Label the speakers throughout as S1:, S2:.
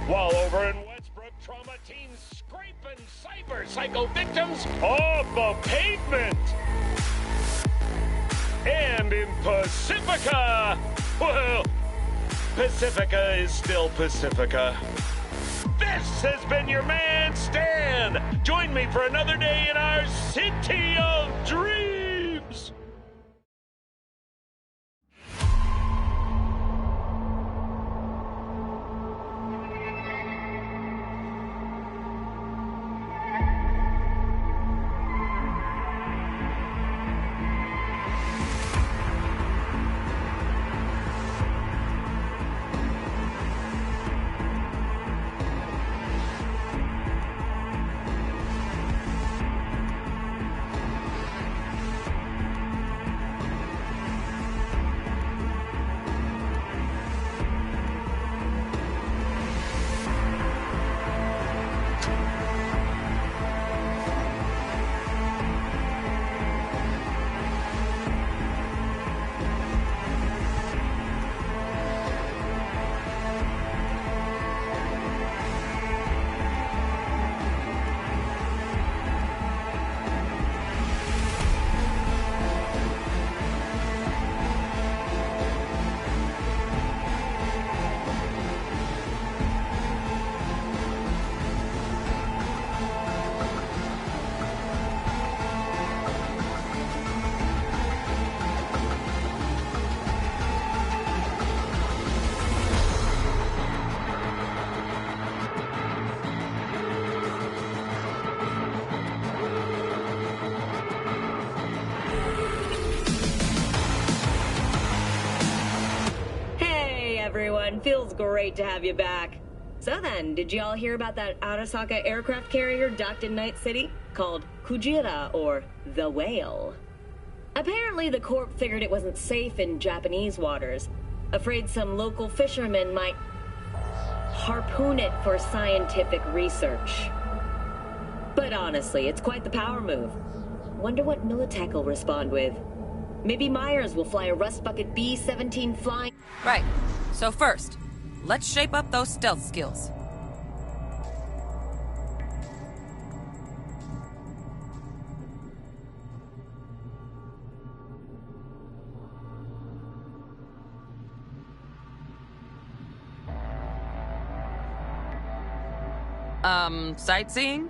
S1: While over in Westbrook, trauma teens scraping cyber psycho victims off the pavement. And in Pacifica, well, Pacifica is still Pacifica. This has been your man, Stan. Join me for another day in our city of dreams.
S2: Everyone, feels great to have you back. So then, did y'all hear about that Arasaka aircraft carrier docked in Night City? Called Kujira, or the Whale. Apparently the Corp figured it wasn't safe in Japanese waters, afraid some local fishermen might harpoon it for scientific research. But honestly, it's quite the power move. Wonder what Militech will respond with. Maybe Myers will fly a Rust Bucket B-17 flying...
S3: Right. So first, let's shape up those stealth skills. Sightseeing?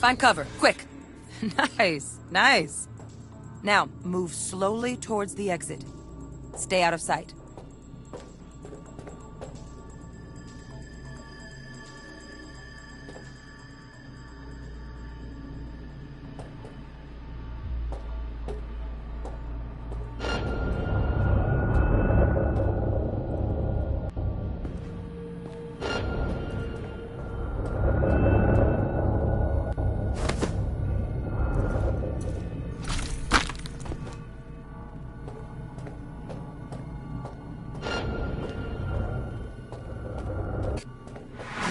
S3: Find cover, quick. Nice, nice. Now, move slowly towards the exit. Stay out of sight.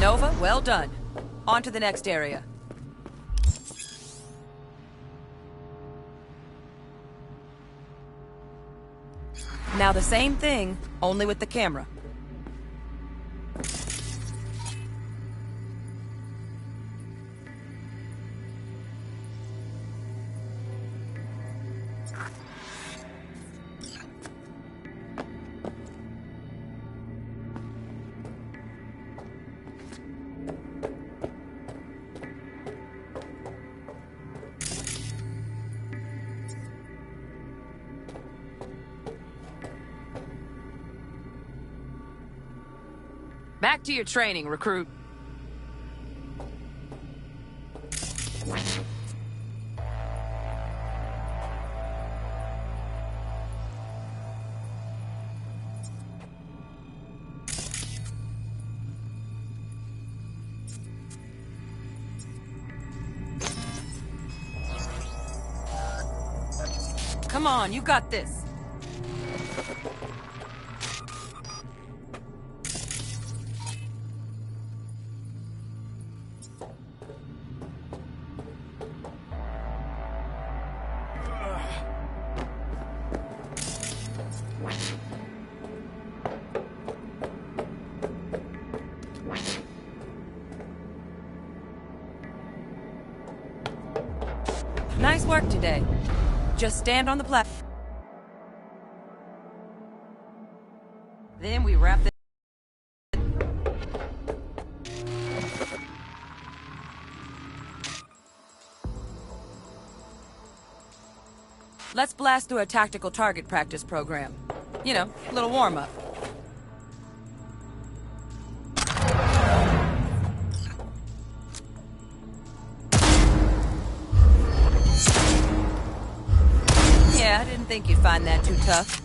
S3: Nova, well done. On to the next area. Now the same thing, only with the camera. Back to your training, recruit. Come on, you got this. Nice work today. Just stand on the platform. Then we wrap the... Let's blast through a tactical target practice program. You know, a little warm-up. Yeah, I didn't think you'd find that too tough.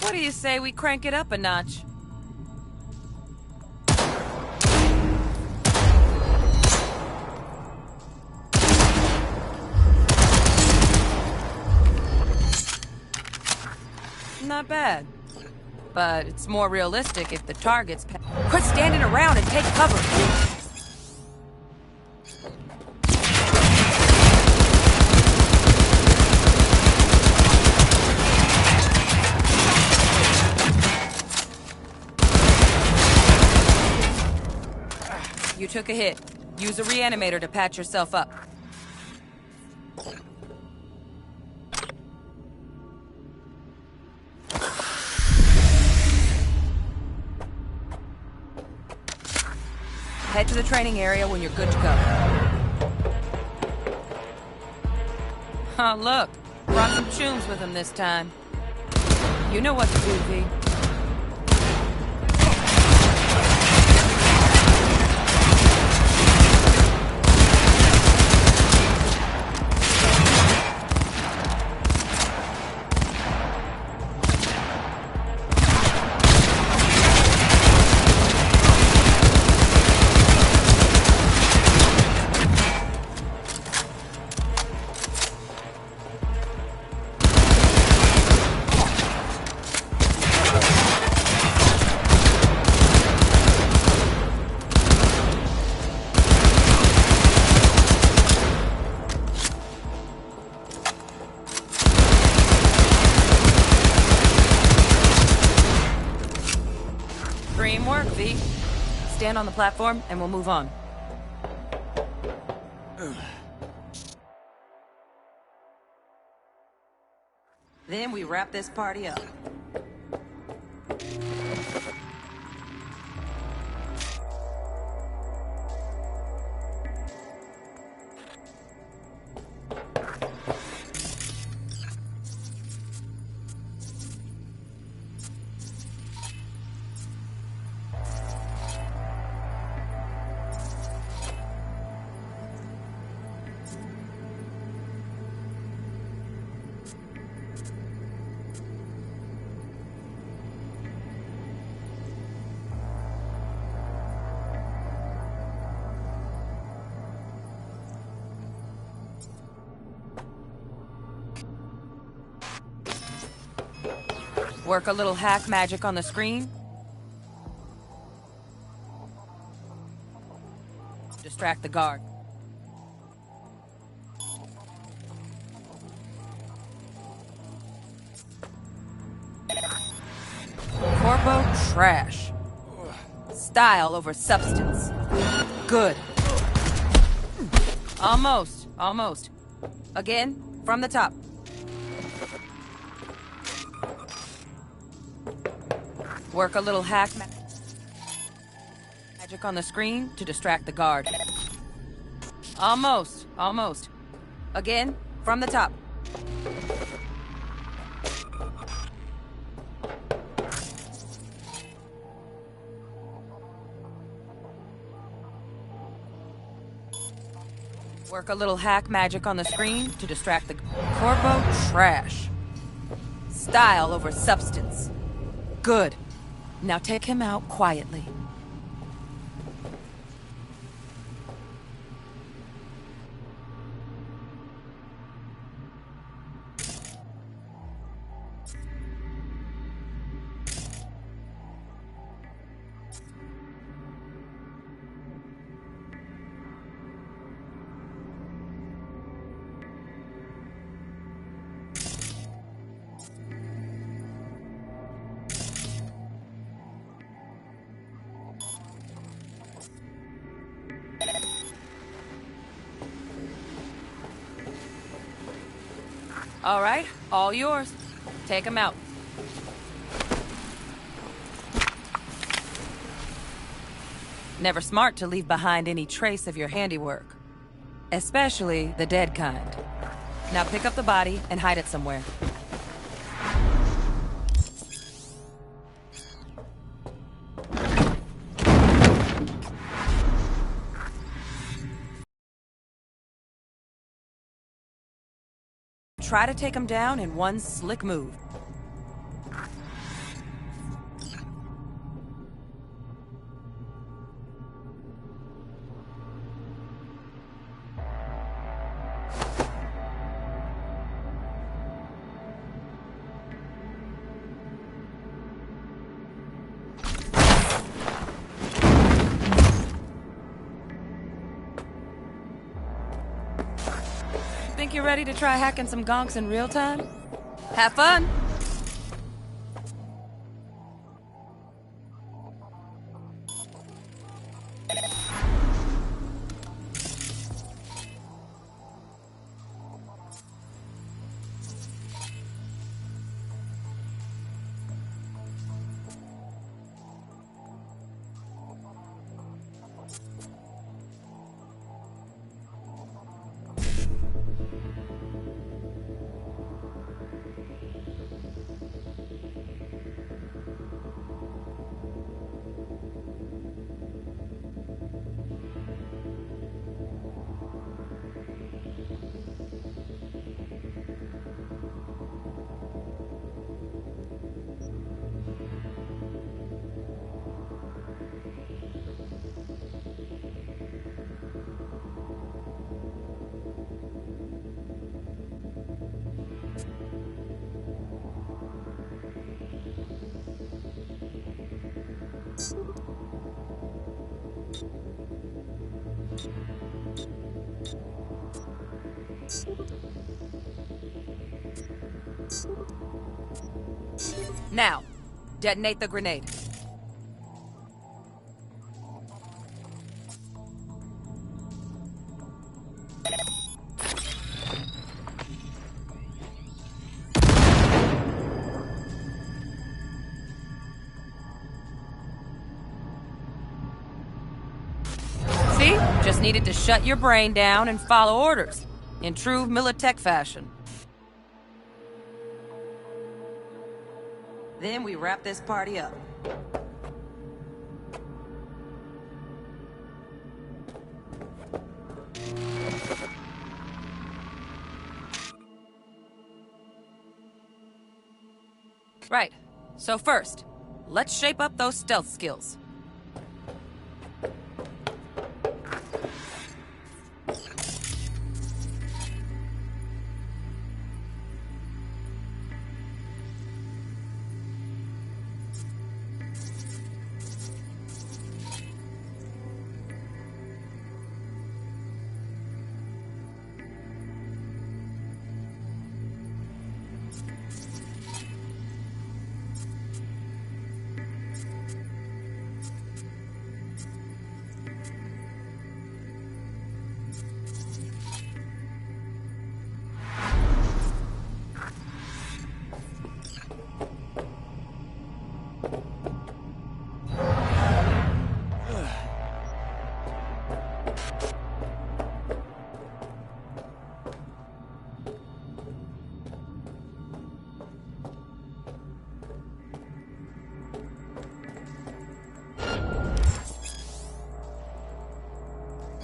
S3: What do you say we crank it up a notch? Not bad. But it's more realistic if the target's... Quit standing around and take cover! You took a hit. Use a reanimator to patch yourself up. Head to the training area when you're good to go. Oh, look. Brought some chooms with him this time. You know what to do, V. equipment on the platform, and we'll move on. Then we wrap this party up. Work a little hack magic on the screen. Distract the guard. Corpo trash. Style over substance. Good. Almost, almost. Again, from the top. Work a little hack magic on the screen to distract the guard. Almost, almost. Again, from the top. Work a little hack magic on the screen to distract the Corpo trash. Style over substance. Good. Now take him out quietly. All right, all yours. Take him out. Never smart to leave behind any trace of your handiwork. Especially the dead kind. Now pick up the body and hide it somewhere. Try to take him down in one slick move. Think you're ready to try hacking some gonks in real time? Have fun! Now, detonate the grenade. Just needed to shut your brain down and follow orders, in true Militech fashion. Then we wrap this party up. Right. So first, let's shape up those stealth skills.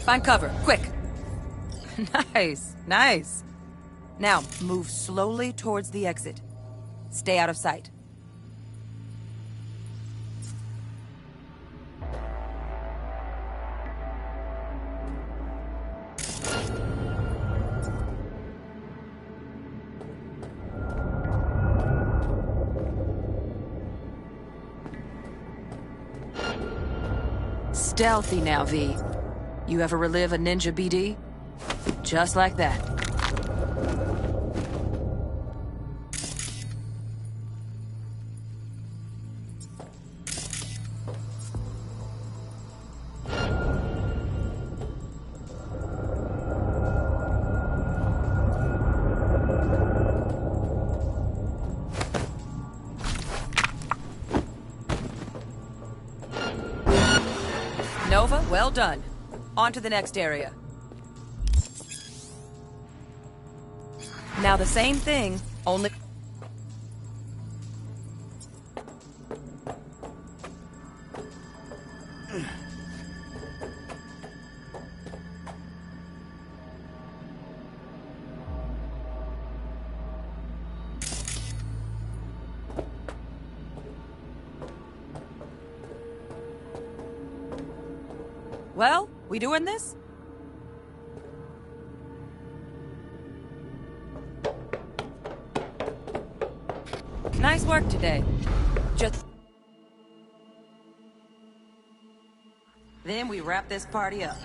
S3: Find cover, quick. Nice, nice. Now, move slowly towards the exit. Stay out of sight. Stealthy now, V. You ever relive a ninja BD? Just like that. Nova, well done. On to the next area. Now the same thing, only... Well, we doing this? Nice work today. Just... Then we wrap this party up.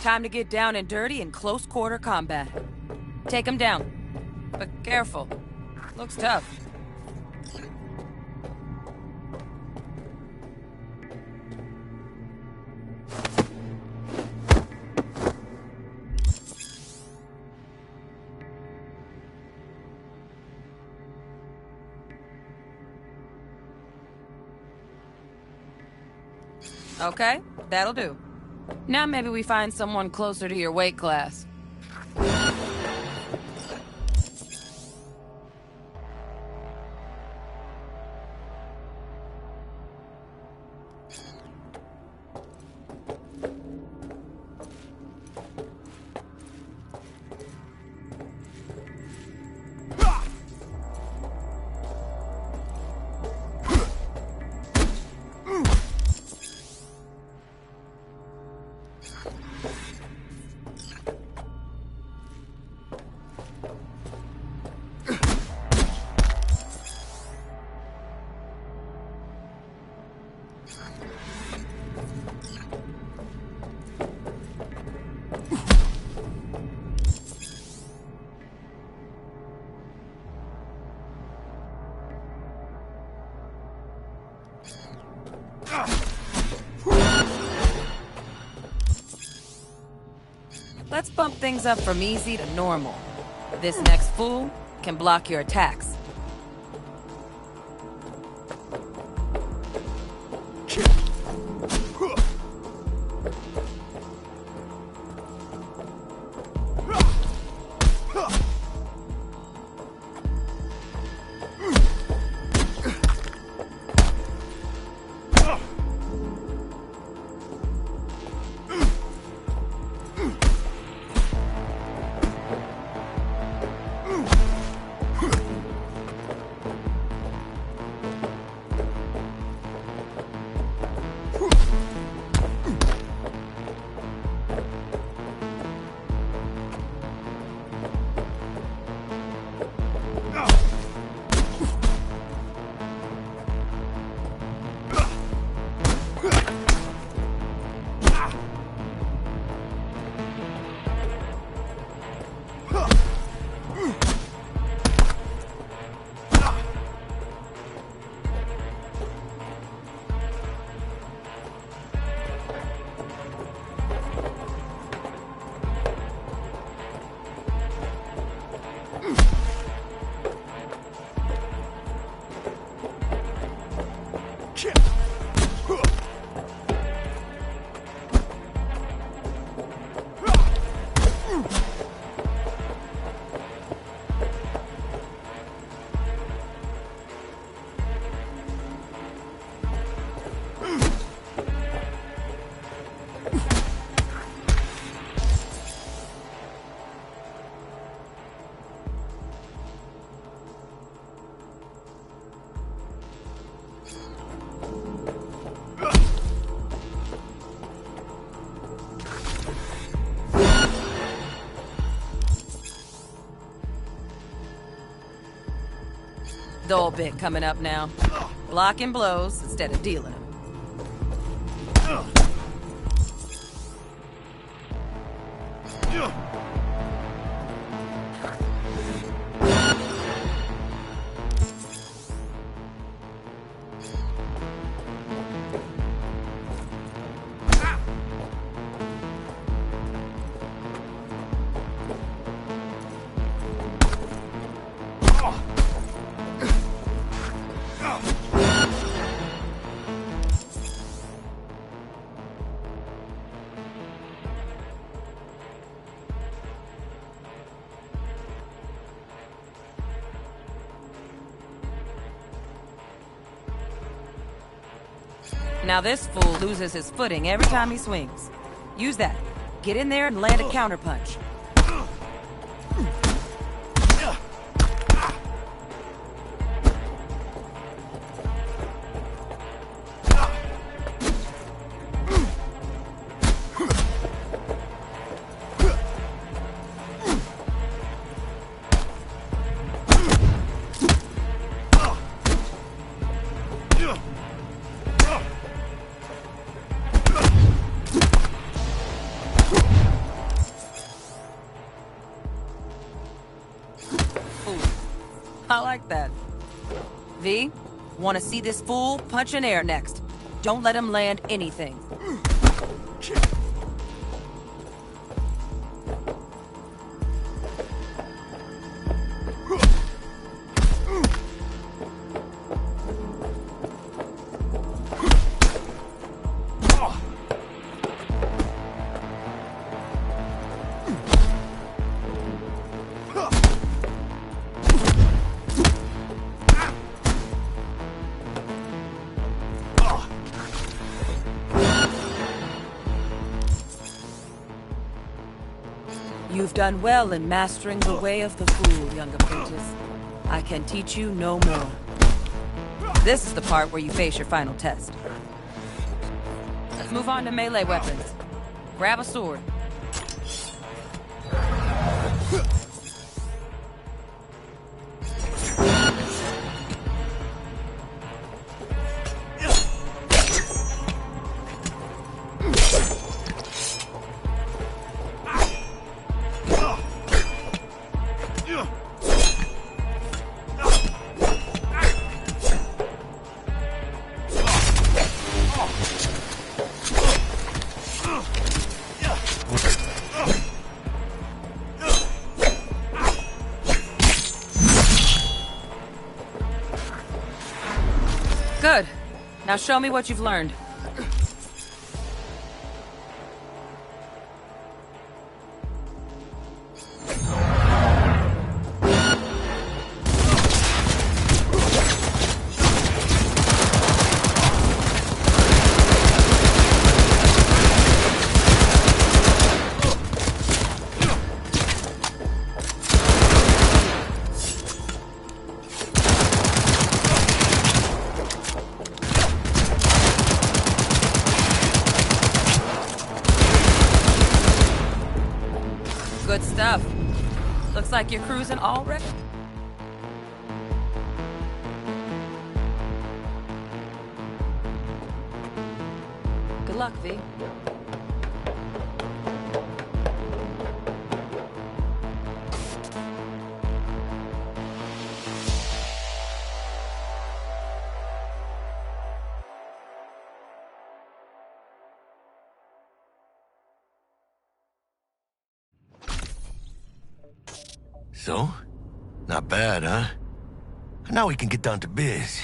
S3: Time to get down and dirty in close quarter combat. Take him down. But careful. Looks tough. Okay, that'll do. Now maybe we find someone closer to your weight class. Let's bump things up from easy to normal. This next fool can block your attacks. Dull bit coming up now. Blocking blows instead of dealing them. Now this fool loses his footing every time he swings. Use that. Get in there and land a counterpunch. I like that. V, want to see this fool punch in air next. Don't let him land anything. You've done well in mastering the way of the fool, young apprentice. I can teach you no more. This is the part where you face your final test. Let's move on to melee weapons. Grab a sword. Good. Now show me what you've learned. Good stuff. Looks like you're cruising already. Good luck, V.
S4: So? Not bad, huh? Now we can get down to biz.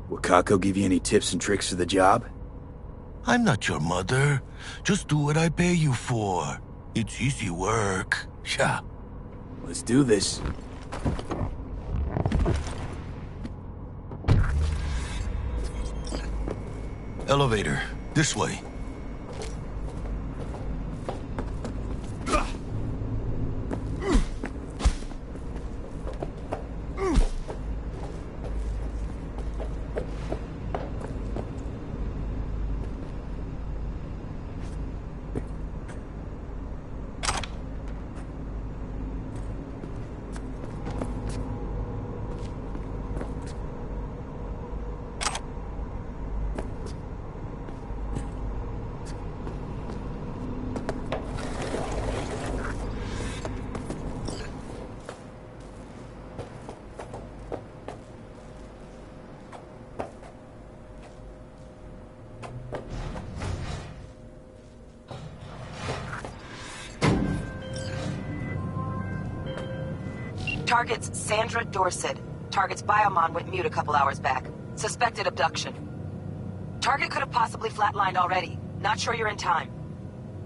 S5: Will Kako give you any tips and tricks for the job?
S4: I'm not your mother. Just do what I pay you for. It's easy work. Yeah.
S5: Let's do this.
S4: Elevator. This way.
S3: Target's Sandra Dorset. Target's biomon went mute a couple hours back. Suspected abduction. Target could have possibly flatlined already. Not sure you're in time.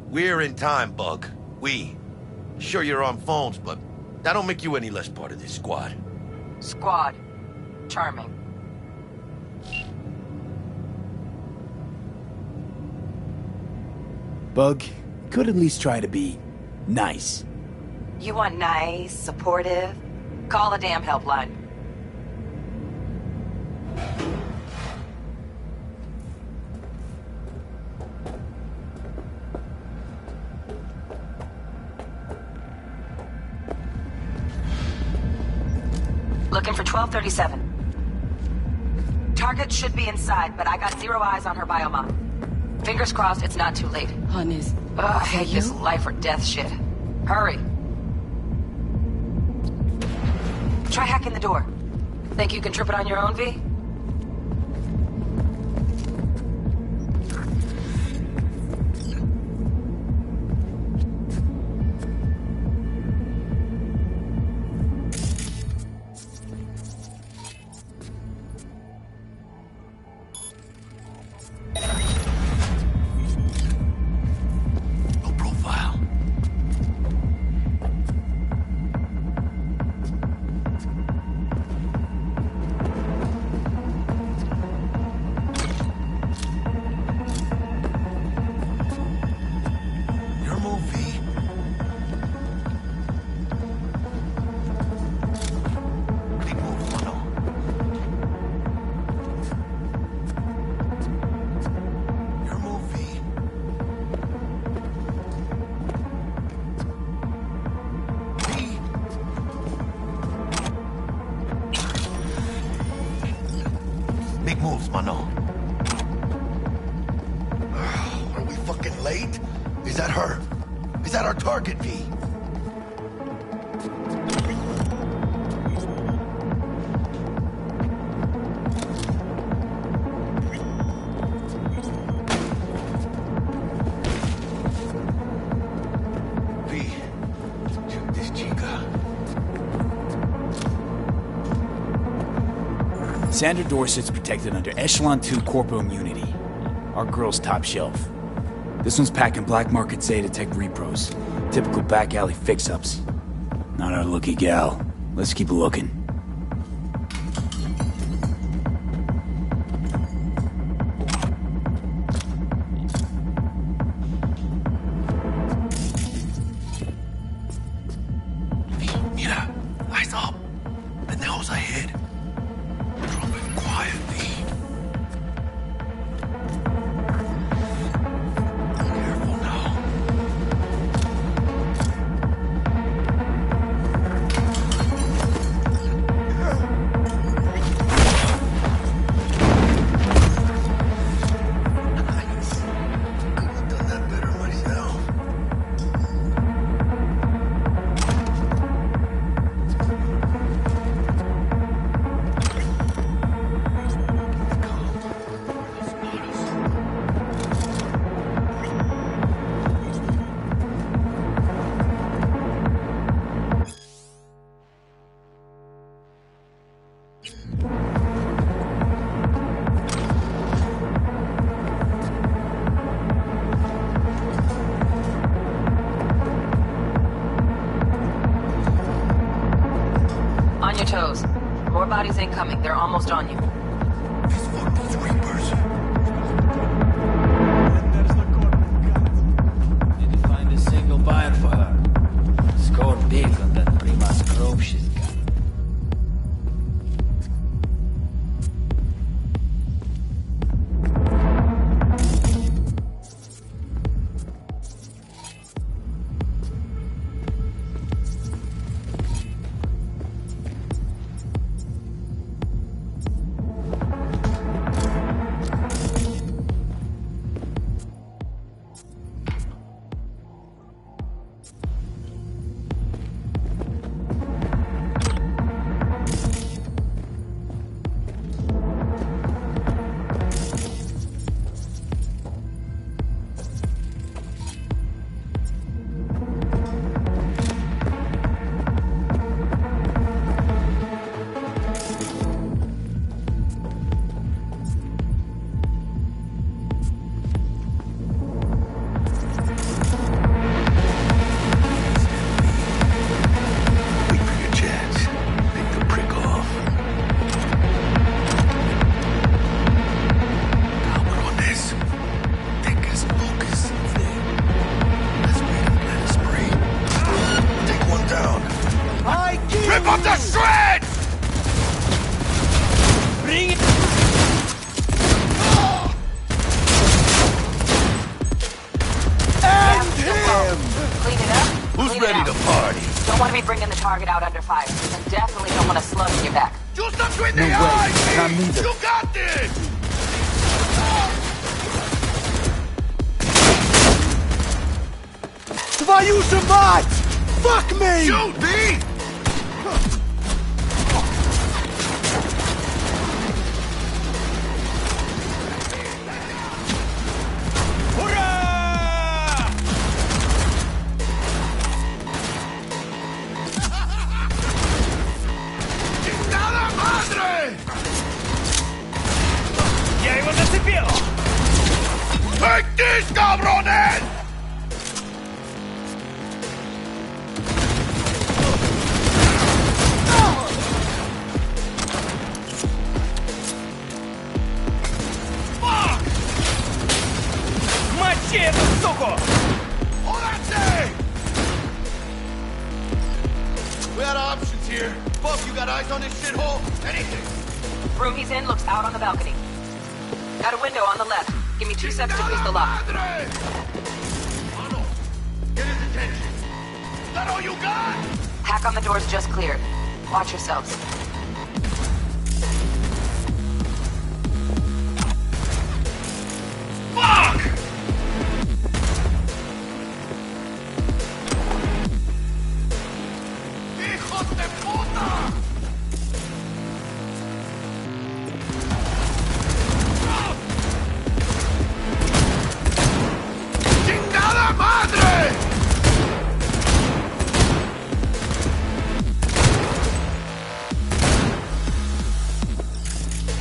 S4: We're in time, Bug. We. Sure you're on phones, but that don't make you any less part of this squad.
S3: Squad. Charming.
S5: Bug, could at least try to be nice.
S3: You want nice, supportive? Call a damn helpline. Looking for 1237. Target should be inside, but I got 0 eyes on her biomon. Fingers crossed it's not too late.
S6: Honest.
S3: Ugh, I hate this life or death shit. Hurry. Try hacking the door. Think you can trip it on your own, V?
S4: Big moves, mano. Are we fucking late? Is that her? Is that our target, V?
S5: Sandra Dorset's protected under Echelon 2 Corpo Immunity. Our girl's top shelf. This one's packing black market Zetatech repros. Typical back alley fix-ups. Not our lucky gal. Let's keep looking.
S4: Mira, eyes up. Pendejos ahead.
S3: On your toes. More bodies incoming. They're almost on you.
S4: These fucking reapers.
S7: Did you find a single buyer for her? Scored big on that Primas Grove she's got.
S4: Rip up the shreds!
S7: Bring it!
S4: And him!
S3: Clean it up.
S4: Who's
S3: Clean it
S4: ready
S3: out.
S4: to party?
S3: Don't want to be bringing the target out under fire. And definitely don't want a slug in your back.
S4: Just between the
S5: way.
S4: eyes!
S5: Not neither.
S4: You got this!
S5: you survived! Fuck me!
S4: Shoot me! Take this, cabrones!
S5: Machete, suko!
S4: We had options here. Buff, you got eyes on this shithole? Anything?
S3: Room he's in looks out on the balcony. Got a window on the left. Give me 2 seconds to grease the lock.
S4: Arnold, get his attention. Is that all you got?
S3: Hack on the door's just cleared. Watch yourselves.
S4: Fuck! ¡Hijos de puta! ¡Chingada madre!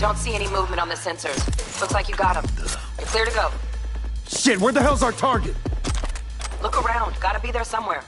S3: Don't see any movement on the sensors. Looks like you got him. You're clear to go.
S5: Shit, where the hell's our target?
S3: Look around. Gotta be there somewhere.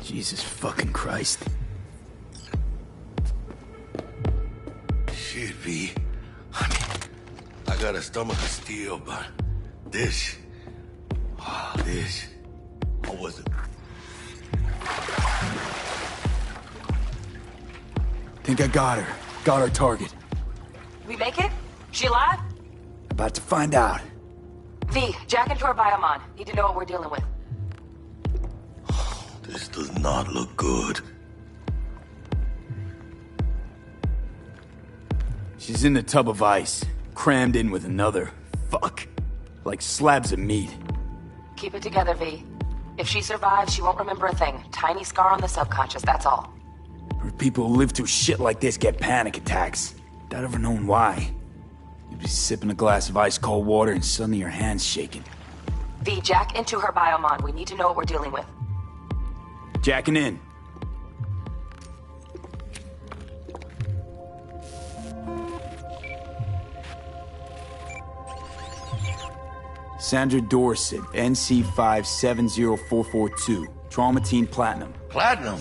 S5: Jesus fucking Christ.
S4: Shit, V. I mean, I got a stomach of steel, but this... I wasn't...
S5: Think I got her. Got our target.
S3: We make it? She alive?
S5: About to find out.
S3: V, jack into our biomon. Need to know what we're dealing with.
S4: This does not look good.
S5: She's in the tub of ice, crammed in with another. Fuck. Like slabs of meat.
S6: Keep it together, V. If she survives, she won't remember a thing. Tiny scar on the subconscious, that's all.
S5: Heard people who live through shit like this get panic attacks. Without ever knowing why. You'd be sipping a glass of ice-cold water and suddenly your hand's shaking.
S6: V, jack into her biomon. We need to know what we're dealing with.
S5: Jacking in. Sandra Dorset, NC570442. Traumatine Platinum.
S4: Platinum?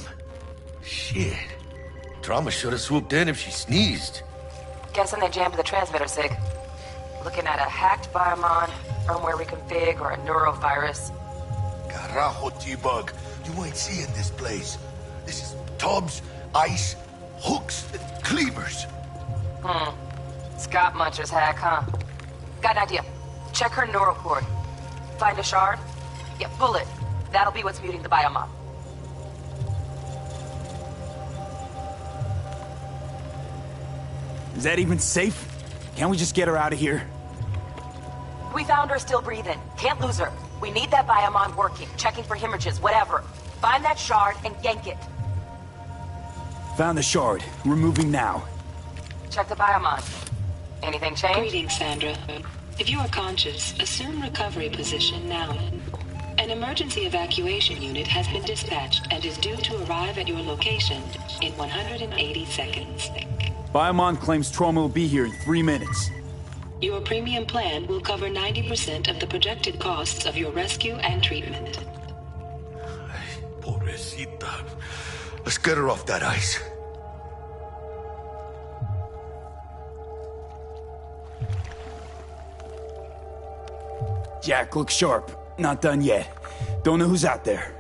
S4: Shit. Trauma should have swooped in if she sneezed.
S6: Guessing they jammed the transmitter, Sig. Looking at a hacked biomon, firmware reconfig, or a neurovirus.
S4: Carajo, T-Bug. You ain't seeing this place. This is tubs, ice, hooks, and cleavers.
S6: Scott Muncher's hack, huh? Got an idea. Check her neural cord. Find a shard? Yeah, pull it. That'll be what's muting the biomon.
S5: Is that even safe? Can't we just get her out of here?
S6: We found her still breathing. Can't lose her. We need that biomon working, checking for hemorrhages, whatever. Find that shard and yank it.
S5: Found the shard. We're moving now.
S6: Check the biomon. Anything change?
S8: Greetings, Sandra. If you are conscious, assume recovery position now. An emergency evacuation unit has been dispatched and is due to arrive at your location in 180 seconds.
S5: Biomon claims trauma will be here in 3 minutes.
S8: Your premium plan will cover 90% of the projected costs of your rescue and treatment.
S4: Pobrecita. Let's get her off that ice.
S5: Jack, look sharp. Not done yet. Don't know who's out there.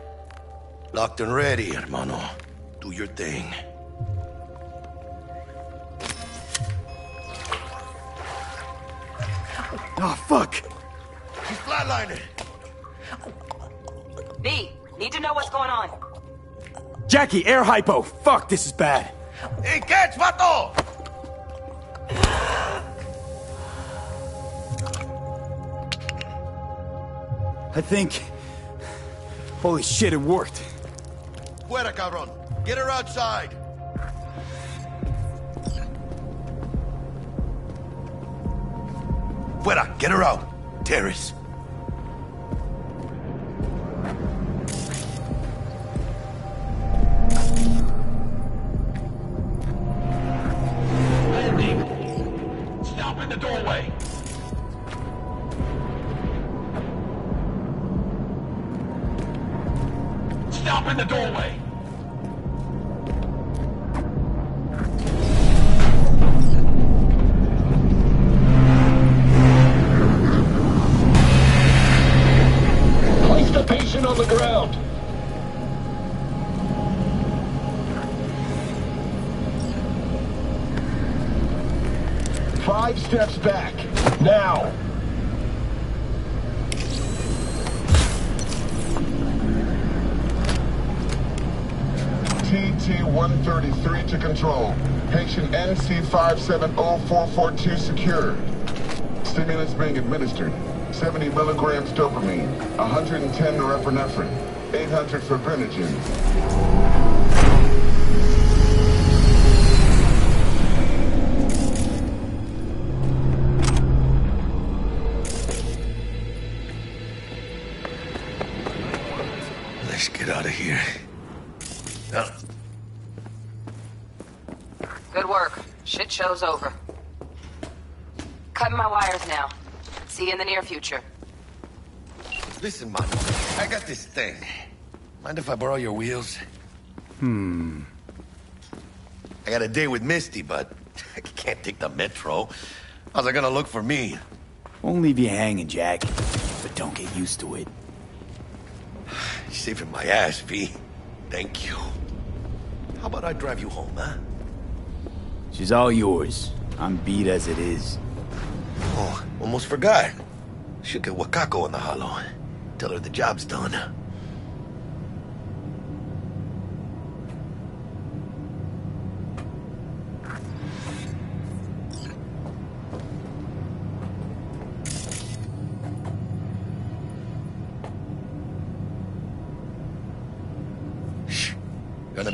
S4: Locked and ready, hermano. Do your thing.
S5: Oh, fuck!
S4: She's flatlining.
S6: V, need to know what's going on.
S5: Jackie, air hypo! Fuck, this is bad.
S4: Hey, catch, vato!
S5: I think... Holy shit, it worked.
S4: Fuera, cabrón. Get her outside. Fuera, get her out. Terrace. Landing. Stop in the doorway. Stop in the doorway. Place the patient on the ground. Five steps back. Now. TT-133 to control. Patient NC570442 secured. Stimulants being administered. 70 milligrams dopamine, 110 norepinephrine, 800 fibrinogen. Let's get out of here.
S6: Good work. Shit show's over. Cutting my wires now. See you in the near future.
S4: Listen, man, I got this thing. Mind if I borrow your wheels? I got a day with Misty, but I can't take the metro. How's it gonna look for me?
S5: Won't leave you hanging, Jack. But don't get used to it.
S4: You're saving my ass, V. Thank you. How about I drive you home, huh?
S5: She's all yours. I'm beat as it is.
S4: Oh, almost forgot. Should get Wakako in the hollow. Tell her the job's done.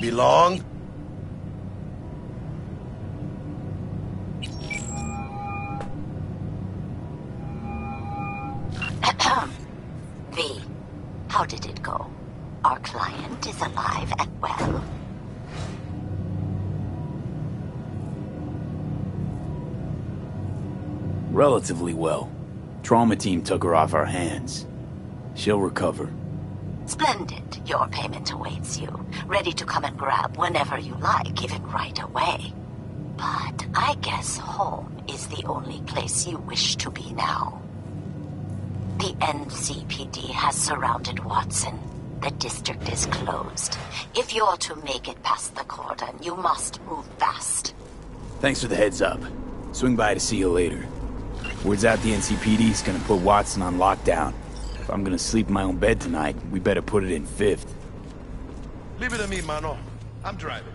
S4: be long?
S9: V, how did it go? Our client is alive and well.
S5: Relatively well. Trauma team took her off our hands. She'll recover.
S9: Splendid. Your payment awaits you. Ready to come and grab whenever you like, even right away. But I guess home is the only place you wish to be now. The NCPD has surrounded Watson. The district is closed. If you're to make it past the cordon, you must move fast.
S5: Thanks for the heads up. Swing by to see you later. Word's out the NCPD's gonna put Watson on lockdown. If I'm gonna sleep in my own bed tonight, we better put it in 5th.
S4: Leave it to me, mano. I'm driving.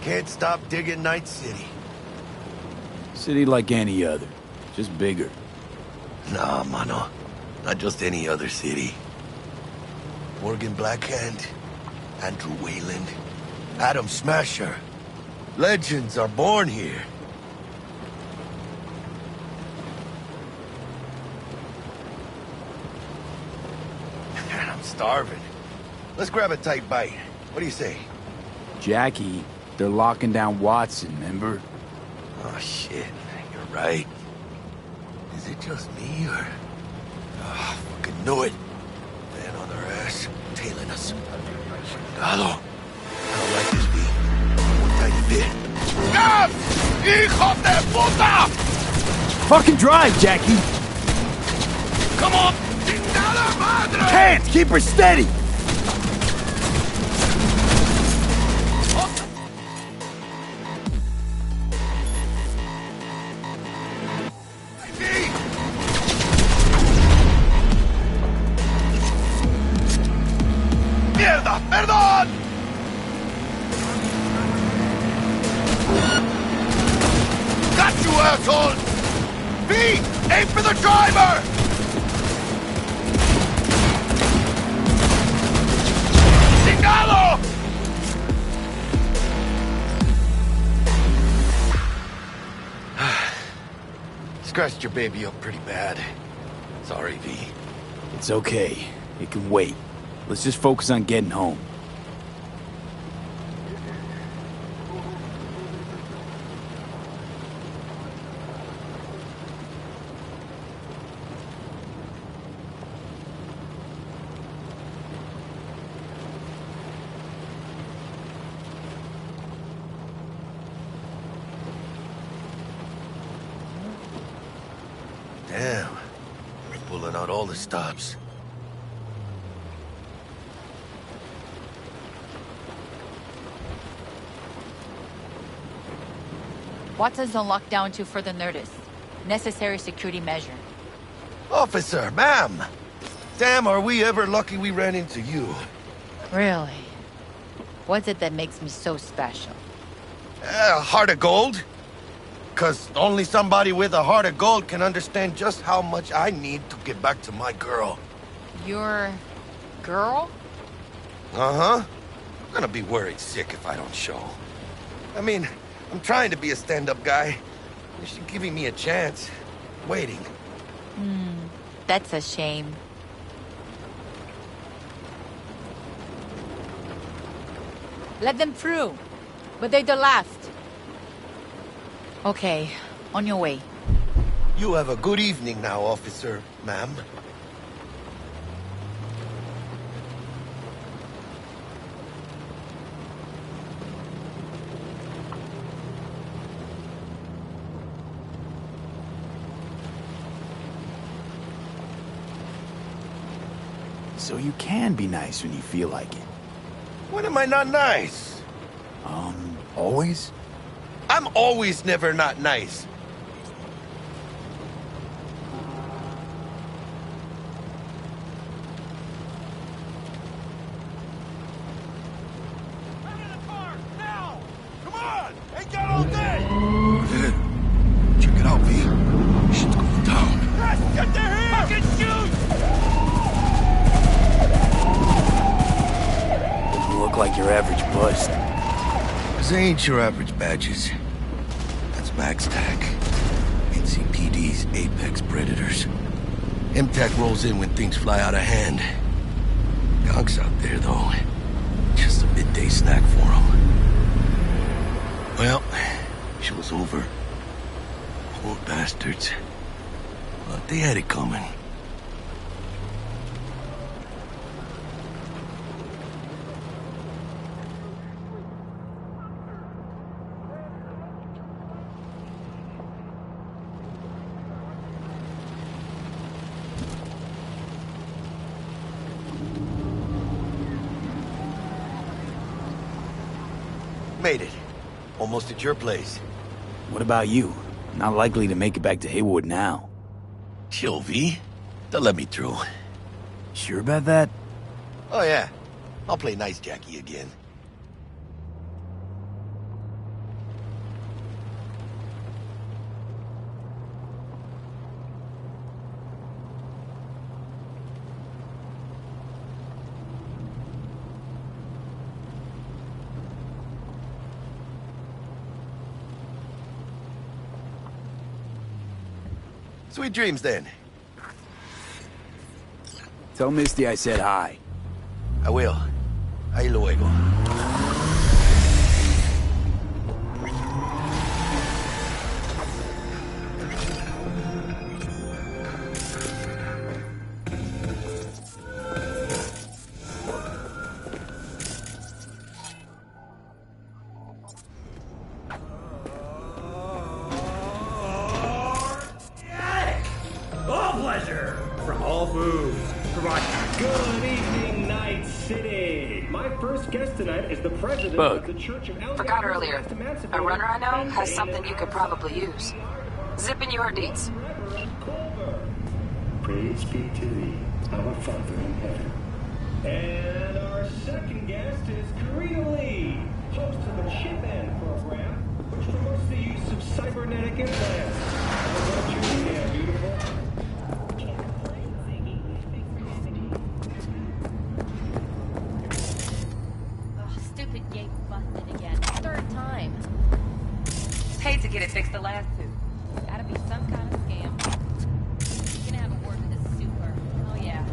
S4: Can't stop digging Night City.
S5: City like any other, just bigger.
S4: Nah, mano. Not just any other city. Morgan Blackhand, Andrew Wayland, Adam Smasher. Legends are born here. I'm starving. Let's grab a tight bite. What do you say?
S5: Jackie, they're locking down Watson, remember?
S4: Oh, shit. You're right. Is it just me, or... Oh, fucking knew it. Man on their ass, tailing us. Chingado. I don't like this beat. One tiny bit. ¡Gas! ¡Hijo de puta!
S5: Fucking drive, Jackie!
S4: Come on! ¡Chingada madre!
S5: Hands, keep her steady!
S4: ¡Mierda! ¡Perdón! Got you, asshole! V! Aim for the driver! ¡Chingado! Scratched your baby up pretty bad. Sorry, V.
S5: It's okay. It can wait. Let's just focus on getting home.
S4: Damn. We're pulling out all the stops.
S10: Watson's on lockdown until further notice. Necessary security measure.
S4: Officer, ma'am! Damn, are we ever lucky we ran into you.
S10: Really? What's it that makes me so special?
S4: A heart of gold? 'Cause only somebody with a heart of gold can understand just how much I need to get back to my girl.
S10: Your... girl?
S4: Uh-huh. I'm gonna be worried sick if I don't show. I mean, I'm trying to be a stand-up guy. You're giving me a chance. Waiting.
S10: That's a shame. Let them through. But they're the last. Okay, on your way.
S4: You have a good evening now, officer, ma'am.
S5: So you can be nice when you feel like it.
S4: When am I not nice?
S5: Always?
S4: I'm always never not nice.
S11: Check it out, V. Shit's going down.
S4: Get there here! Fucking shoot!
S5: You look like your average bust.
S11: Cause they ain't your average badges. That's Max Tac. NCPD's apex predators. MTAC rolls in when things fly out of hand. Gonks out there, though. Just a midday snack for them. Well, show's over. Poor bastards. But they had it coming.
S4: Made it. Almost at your place.
S5: What about you? Not likely to make it back to Haywood now.
S4: Chill, V. They'll let me through.
S5: Sure about that?
S4: Oh, yeah. I'll play nice Jackie again. Sweet dreams, then.
S5: Tell Misty I said hi.
S4: I will. Ahí luego.
S12: All pleasure from all foods. Good evening, Night City. My first guest tonight is the president of the Church of Alliance.
S6: Forgot earlier. A runner I know has something you could probably use. Zip in your deeds.
S12: Praise be to thee, our Father in heaven. And our second guest is Karina Lee, host of the Chip In program, which promotes the use of cybernetic implants. How about you, yeah, beautiful?
S10: Stupid gate busted again. Third time.
S6: Paid to get it fixed the last two.
S10: Gotta be some kind of scam. Gonna have a word with this super. Oh yeah.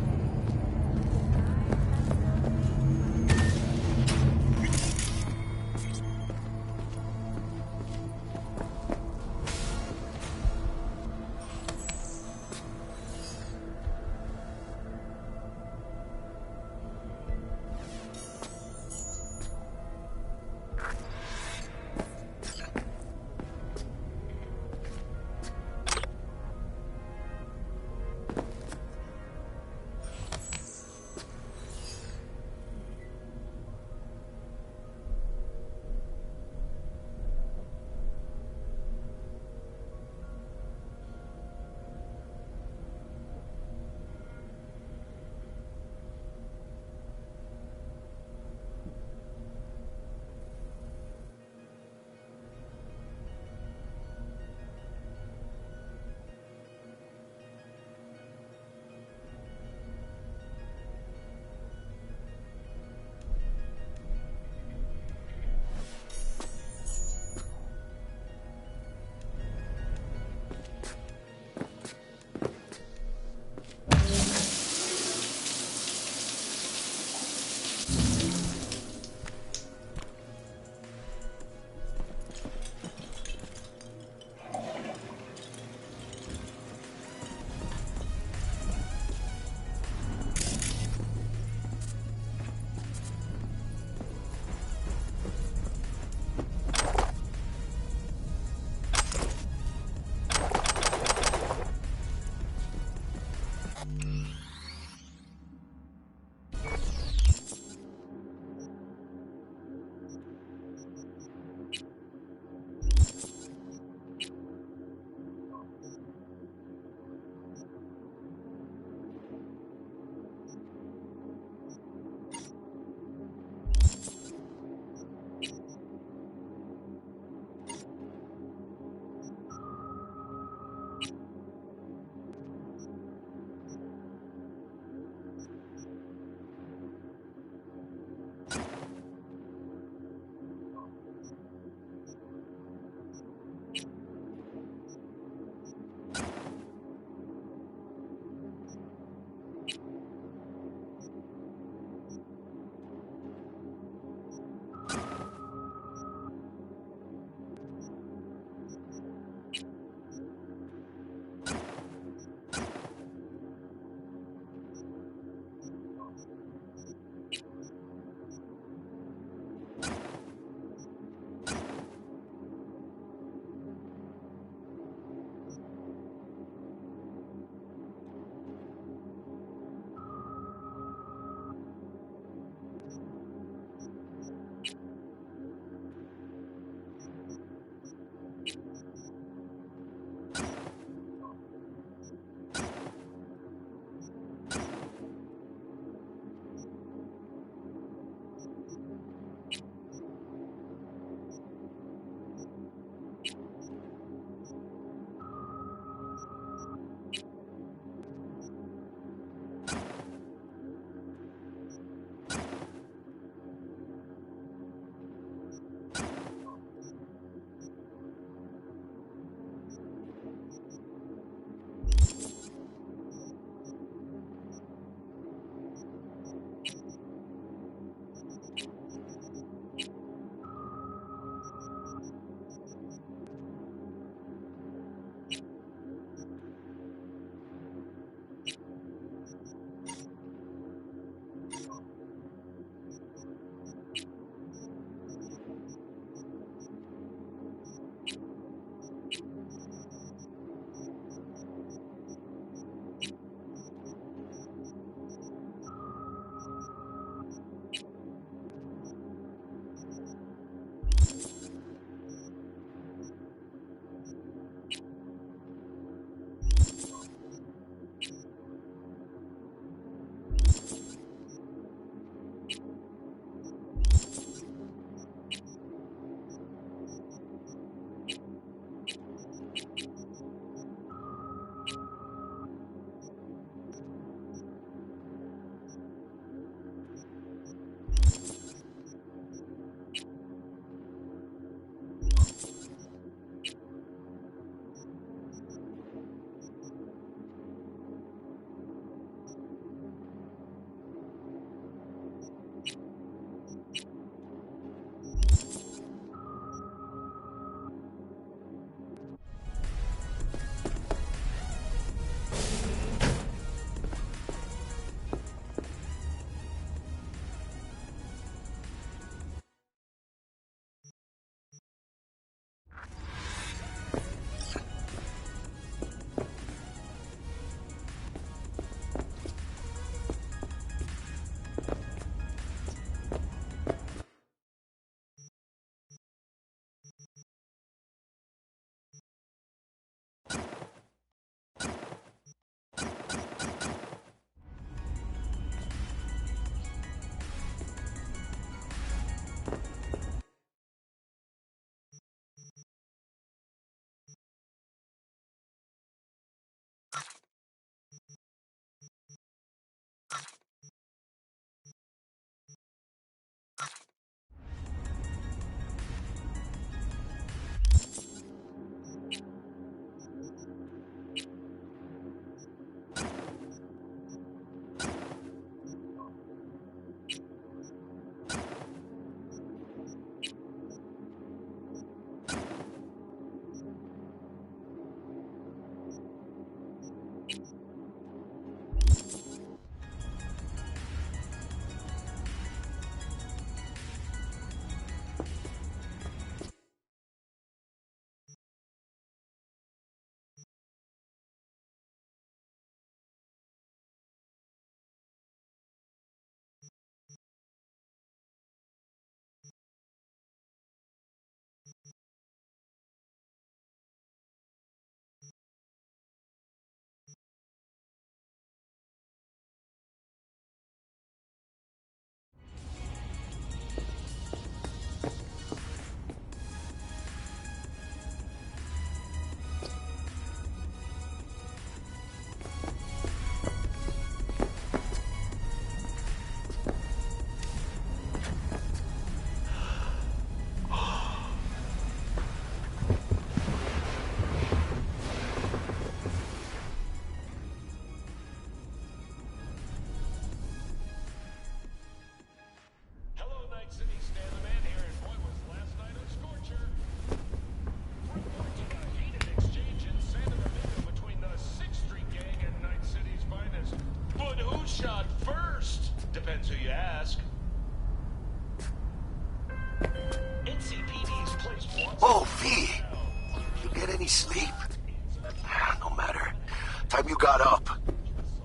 S11: time you got up.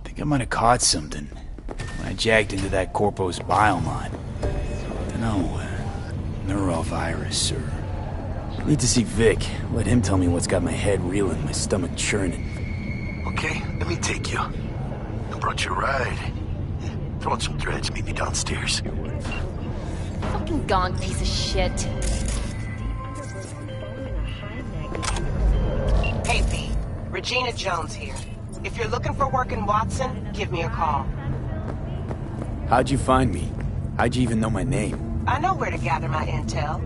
S5: Think I might have caught something when I jacked into that Corpo's biomon. Dunno, neurovirus or... Need to see Vic. Let him tell me what's got my head reeling, my stomach churning.
S11: Okay, let me take you. I brought you a ride. Throw on some threads, meet me downstairs.
S10: Fucking gong piece of shit.
S6: Hey, V. Regina Jones here. If you're looking for work in Watson, give me a call.
S5: How'd you find me? How'd you even know my name?
S6: I know where to gather my intel.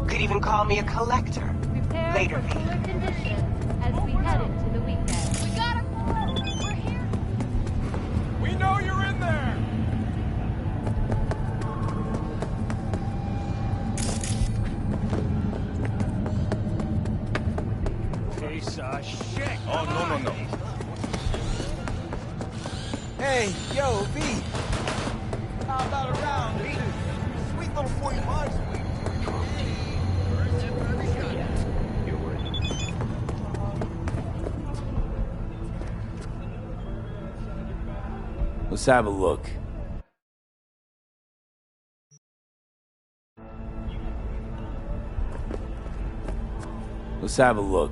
S6: Could even call me a collector. Later, V.
S10: As we head into the weekend. We got him! We're here!
S13: We know you're in there! Piece of shit!
S4: Oh, no.
S13: Hey, yo, V! How about a round, V? Sweet little 45 sweet.
S5: Let's have a look. Let's have a look.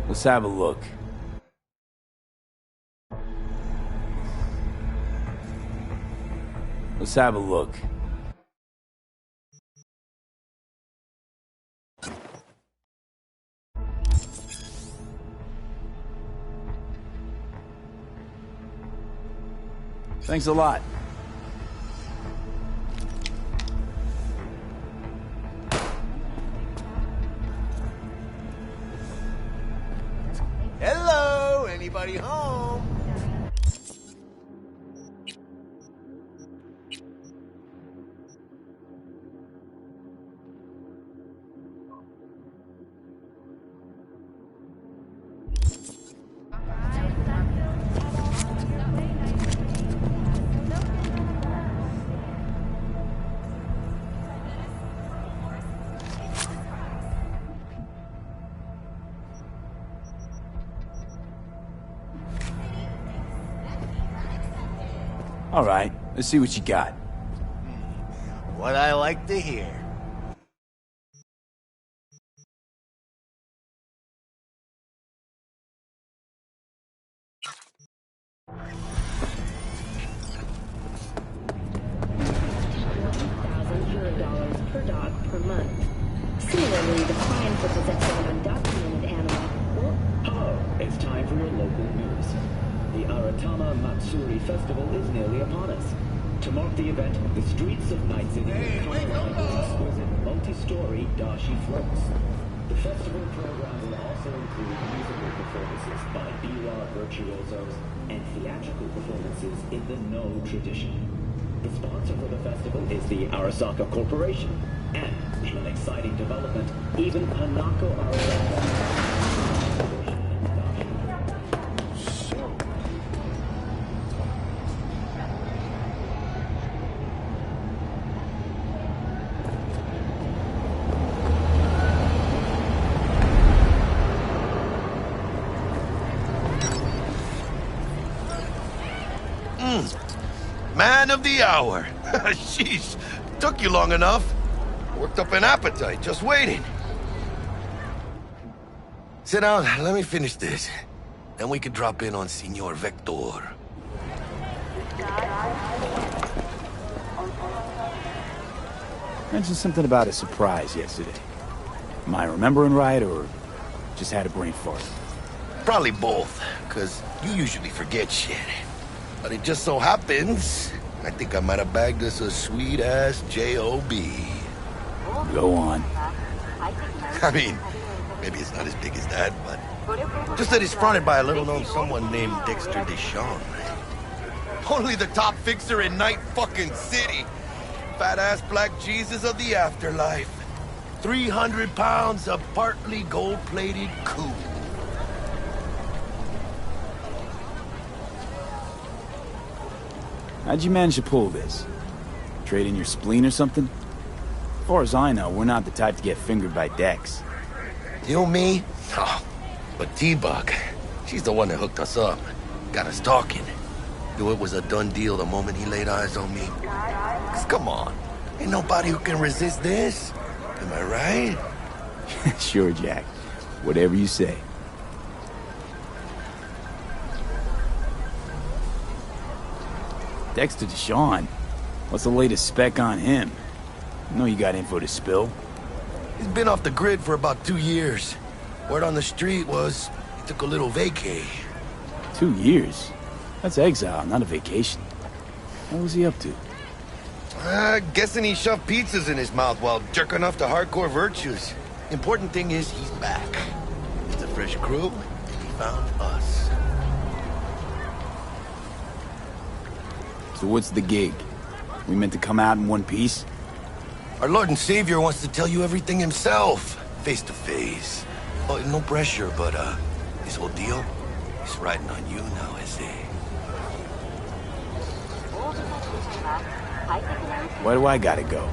S5: Let's have a look. Let's have a look. Thanks a lot.
S11: Hello, anybody home?
S5: All right, let's see what you got.
S11: What I like to hear.
S2: $1,000 per dog per month. Similarly, the fine for possessing an undocumented animal will...
S12: Hello, it's time for your local news. The Aratama Matsuri Festival is nearly upon us. To mark the event, the streets of Night City will come alive with exquisite multi-story dashi floats. The festival program will also include musical performances by biwa virtuosos and theatrical performances in the No tradition. The sponsor for the festival is the Arasaka Corporation, And in an exciting development, even Hanako Arasaka.
S4: Man of the hour. Sheesh. Took you long enough. Worked up an appetite, just waiting. Sit down, let me finish this. Then we can drop in on Senor Vector.
S5: Mentioned something about a surprise yesterday. Am I remembering right, or just had a brain fart?
S4: Probably both, because you usually forget shit. But it just so happens, I think I might have bagged us a sweet-ass J.O.B.
S5: Go on.
S4: I mean, maybe it's not as big as that, but just that it's fronted by a little-known someone named Dexter Deshawn. Only the top fixer in Night fucking City. Fat-ass black Jesus of the afterlife. 300 pounds of partly gold-plated cool.
S5: How'd you manage to pull this? Trade in your spleen or something? As far as I know, we're not the type to get fingered by Dex.
S4: You, me? Oh, but T-Bug, she's the one that hooked us up. Got us talking. Knew it was a done deal the moment he laid eyes on me. 'Cause come on, ain't nobody who can resist this. Am I right?
S5: Sure, Jack. Whatever you say. Dexter Deshawn? What's the latest spec on him? I know you got info to spill.
S4: He's been off the grid for about 2 years. Word on the street was he took a little vacay.
S5: 2 years? That's exile, not a vacation. What was he up to?
S4: Guessing he shoved pizzas in his mouth while jerking off to hardcore virtues. Important thing is he's back. It's a fresh crew, and he found us.
S5: So what's the gig? We meant to come out in one piece?
S4: Our Lord and Savior wants to tell you everything himself, face to face. Oh, no pressure, but this whole deal is riding on you now, is it?
S5: Why do I gotta go?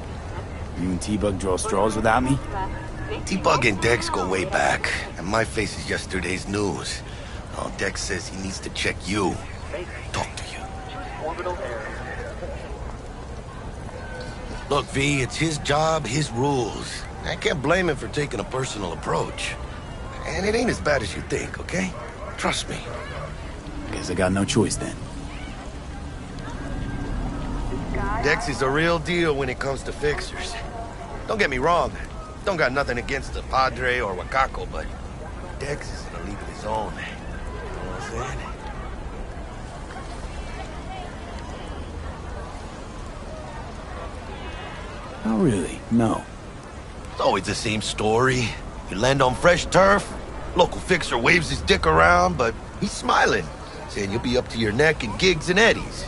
S5: You and T-Bug draw straws without me?
S4: T-Bug and Dex go way back, and my face is yesterday's news. Oh, Dex says he needs to check you, talk to you. Look, V, it's his job, his rules. I can't blame him for taking a personal approach. And it ain't as bad as you think, okay? Trust me.
S5: Guess I got no choice then.
S4: Dex is a real deal when it comes to fixers. Don't get me wrong. Don't got nothing against the Padre or Wakako, but Dex is in a league of his own. You know what I'm saying?
S5: Oh, really? No.
S4: It's always the same story. You land on fresh turf, local fixer waves his dick around, but he's smiling, saying you'll be up to your neck in gigs and eddies.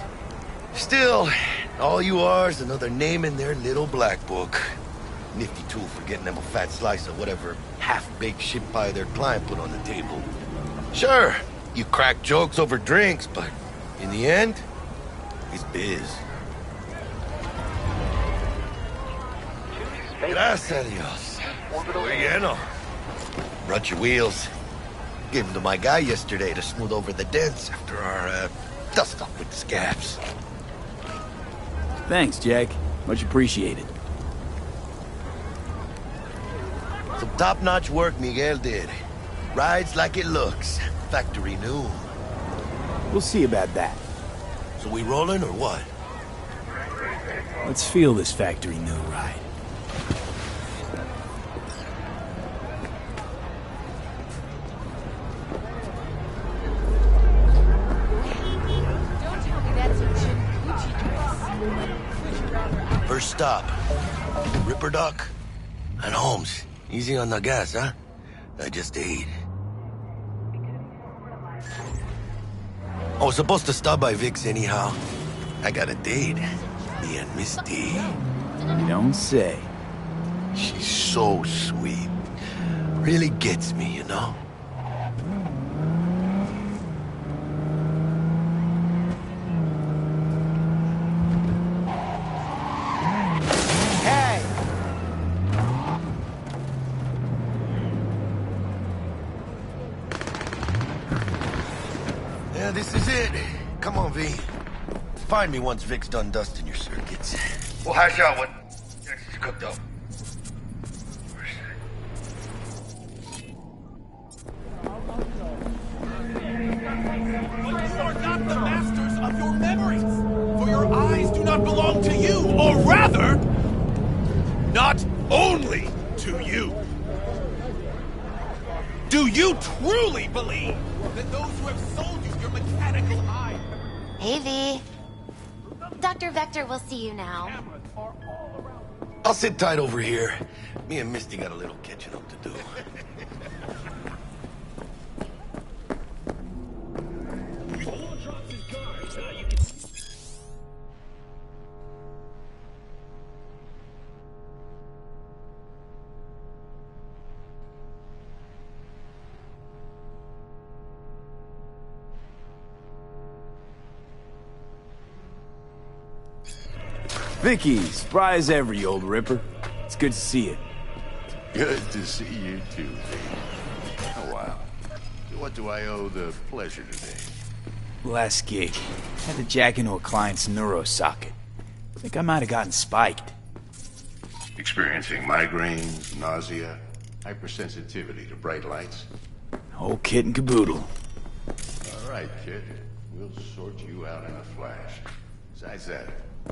S4: Still, all you are is another name in their little black book. Nifty tool for getting them a fat slice of whatever half-baked shit pie their client put on the table. Sure, you crack jokes over drinks, but in the end, it's biz. Gracias a Dios. Muy lleno. Brought your wheels. Gave them to my guy yesterday to smooth over the dents after our, dust-up with the scabs.
S5: Thanks, Jack. Much appreciated.
S4: Some top-notch work Miguel did. Rides like it looks. Factory new.
S5: We'll see about that.
S4: So we rolling or what?
S5: Let's feel this factory new ride.
S4: First stop, Ripper Dock and Holmes. Easy on the gas, huh? I just ate. I was supposed to stop by Vic's anyhow. I got a date. Me and Misty.
S5: You don't say.
S11: She's so sweet. Really gets me, you know?
S13: Hey!
S11: Yeah, this is it. Come on, V. Find me once Vic's done dusting your circuits. We'll hash out what next is cooked up.
S14: But you are not the masters of your memories, for your eyes do not belong to you, or rather, not only to you. Do you truly believe that those who have sold you your mechanical eye...
S15: Hey, V. Dr. Vector will see you now.
S11: I'll sit tight over here. Me and Misty got a little catching up to do.
S5: Vicky, spry as ever, you old ripper. It's good to see you.
S16: Good to see you too, V. Oh, wow. What do I owe the pleasure today?
S5: Last gig. Had to jack into a client's neuro socket. Think I might have gotten spiked.
S16: Experiencing migraines, nausea, hypersensitivity to bright lights?
S5: Whole kit and caboodle.
S16: All right, kid. We'll sort you out in a flash. Besides that,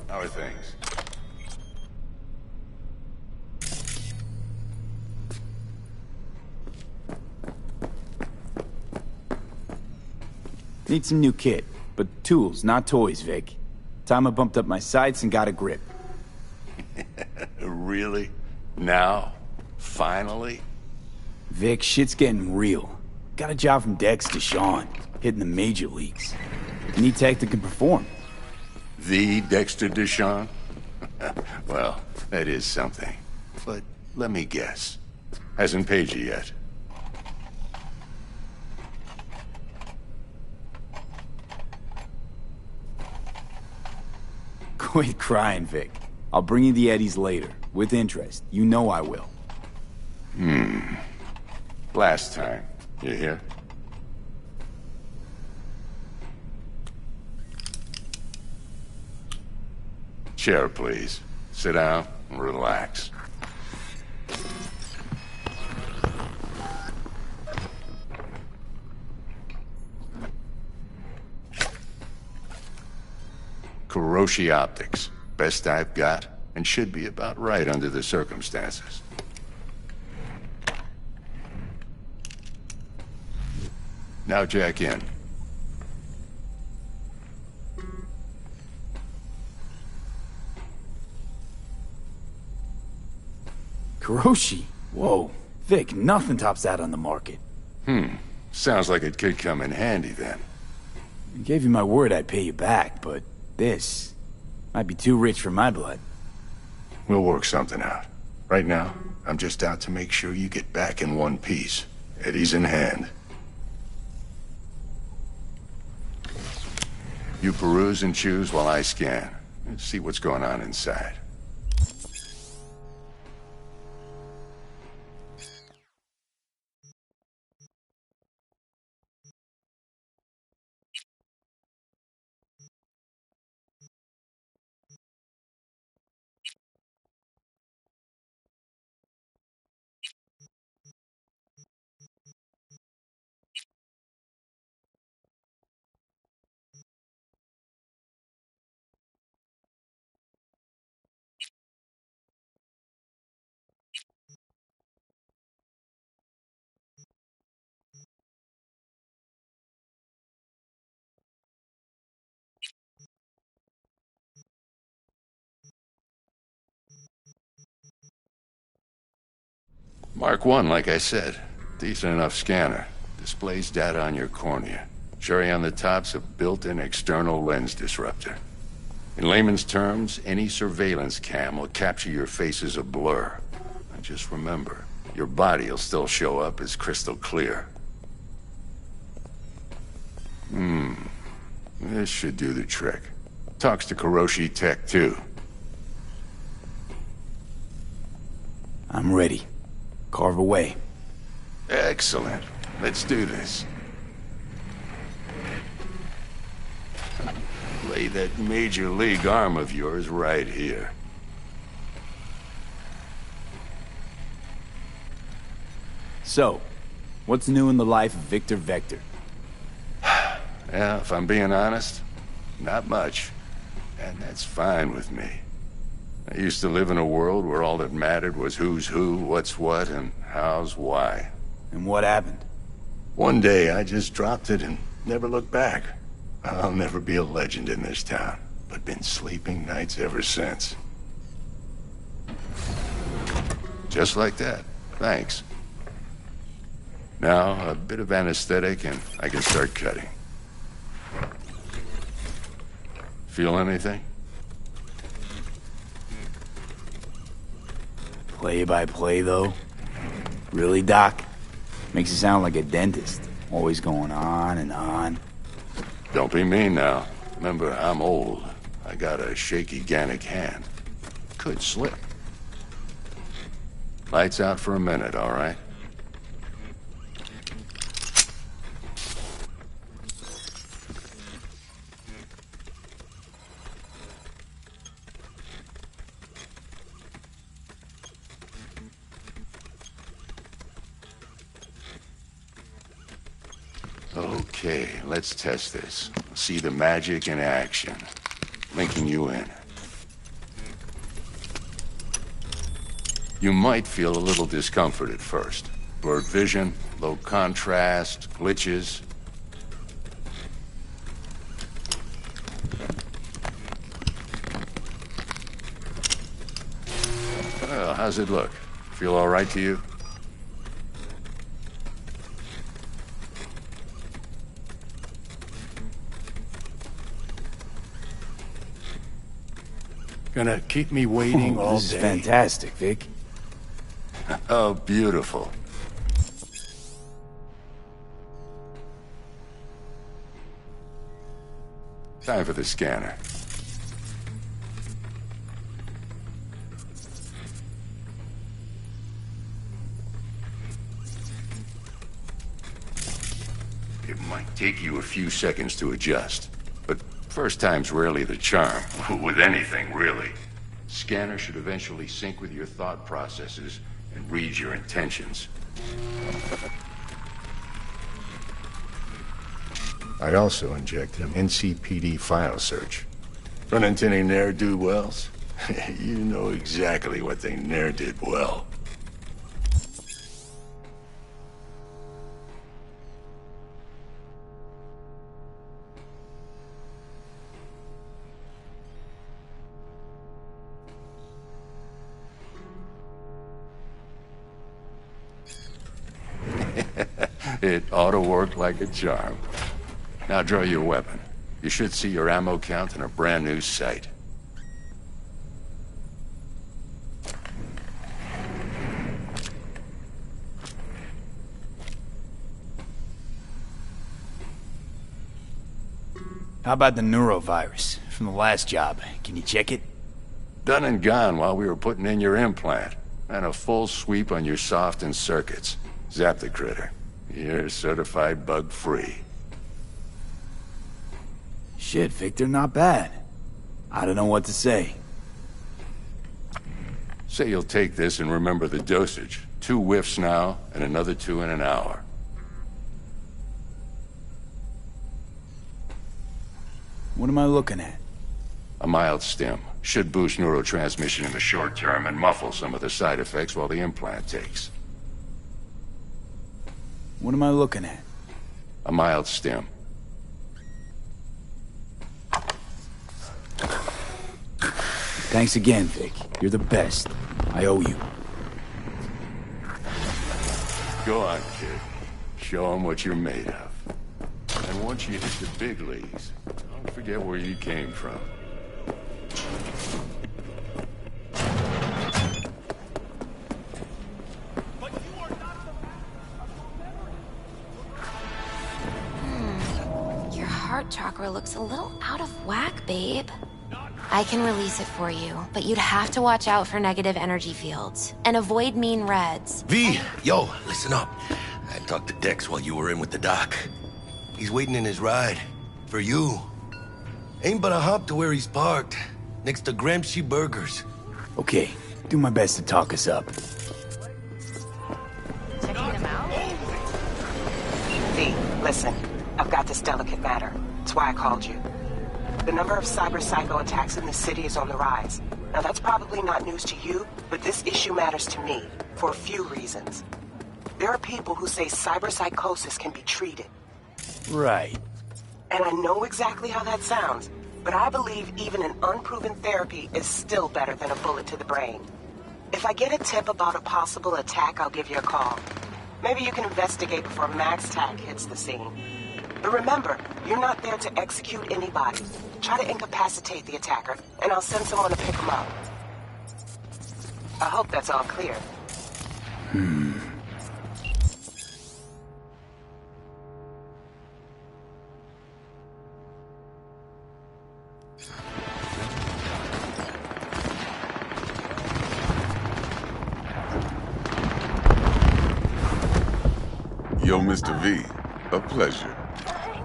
S16: how are things?
S5: Need some new kit, but tools, not toys, Vic. Time I bumped up my sights and got a grip.
S16: Really? Now? Finally?
S5: Vic, shit's getting real. Got a job from Dex to Sean, hitting the major leagues. Need tech that can perform.
S16: The Dexter Deshawn? Well, that is something. But let me guess. Hasn't paid you yet.
S5: Quit crying, Vic. I'll bring you the eddies later, with interest. You know I will.
S16: Last time. You hear? Chair, please. Sit down and relax. Kuroshi Optics. Best I've got, and should be about right under the circumstances. Now jack in.
S5: Kuroshi? Whoa. Vic, nothing tops that on the market.
S16: Sounds like it could come in handy then.
S5: I gave you my word I'd pay you back, but this might be too rich for my blood.
S16: We'll work something out. Right now, I'm just out to make sure you get back in one piece. Eddie's in hand. You peruse and choose while I scan. Let's see what's going on inside. Mark 1, like I said. Decent enough scanner. Displays data on your cornea. Cherry on the top's a built-in external lens disruptor. In layman's terms, any surveillance cam will capture your face as a blur. just remember, your body'll still show up as crystal clear. This should do the trick. Talks to Kuroshi Tech, too.
S5: I'm ready. Carve away.
S16: Excellent. Let's do this. Lay that major league arm of yours right here.
S5: So, what's new in the life of Victor Vector?
S16: Yeah, if I'm being honest, not much. And that's fine with me. I used to live in a world where all that mattered was who's who, what's what, and how's why.
S5: And what happened?
S16: One day, I just dropped it and never looked back. I'll never be a legend in this town, but been sleeping nights ever since. Just like that. Thanks. Now, a bit of anesthetic and I can start cutting. Feel anything?
S5: Play-by-play, though? Really, Doc? Makes you sound like a dentist. Always going on and on.
S16: Don't be mean now. Remember, I'm old. I got a shaky Gannic hand. Could slip. Lights out for a minute, all right? Okay, let's test this. See the magic in action. Linking you in. You might feel a little discomfort at first. Blurred vision, low contrast, glitches. Well, how's it look? Feel all right to you? Gonna keep me waiting all day.
S5: This is fantastic, Vic.
S16: Oh, beautiful. Time for the scanner. It might take you a few seconds to adjust, but first time's rarely the charm. With anything, really. Scanner should eventually sync with your thought processes and read your intentions. I also inject an NCPD file search. Run into any ne'er-do-wells? You know exactly what they ne'er did well. It ought to work like a charm. Now draw your weapon. You should see your ammo count in a brand new sight.
S5: How about the neurovirus from the last job? Can you check it?
S16: Done and gone while we were putting in your implant. And a full sweep on your soft and circuits. Zap the critter. You're certified bug-free.
S5: Shit, Victor, not bad. I don't know what to say.
S16: Say you'll take this and remember the dosage. 2 whiffs now, and another 2 in an hour.
S5: What am I looking at?
S16: A mild stim. Should boost neurotransmission in the short term and muffle some of the side effects while the implant takes.
S5: What am I looking at?
S16: A mild stim.
S5: Thanks again, Vic. You're the best. I owe you.
S16: Go on, kid. Show them what you're made of. And once you hit the big leagues, don't forget where you came from.
S15: heart chakra looks a little out of whack, babe. I can release it for you, but you'd have to watch out for negative energy fields and avoid mean reds.
S11: V, yo, listen up. I talked to Dex while you were in with the doc. He's waiting in his ride. For you. Ain't but a hop to where he's parked. Next to Gramsci Burgers.
S5: Okay, do my best to talk us up.
S10: Checking them out?
S17: V, listen. I've got this delicate matter. That's why I called you. The number of cyber psycho attacks in the city is on the rise. Now that's probably not news to you, but this issue matters to me for a few reasons. There are people who say cyber psychosis can be treated.
S5: Right.
S17: And I know exactly how that sounds, but I believe even an unproven therapy is still better than a bullet to the brain. If I get a tip about a possible attack, I'll give you a call. Maybe you can investigate before MaxTac hits the scene. But remember, you're not there to execute anybody. Try to incapacitate the attacker, and I'll send someone to pick him up. I hope that's all clear.
S18: Yo, Mr. V, a pleasure.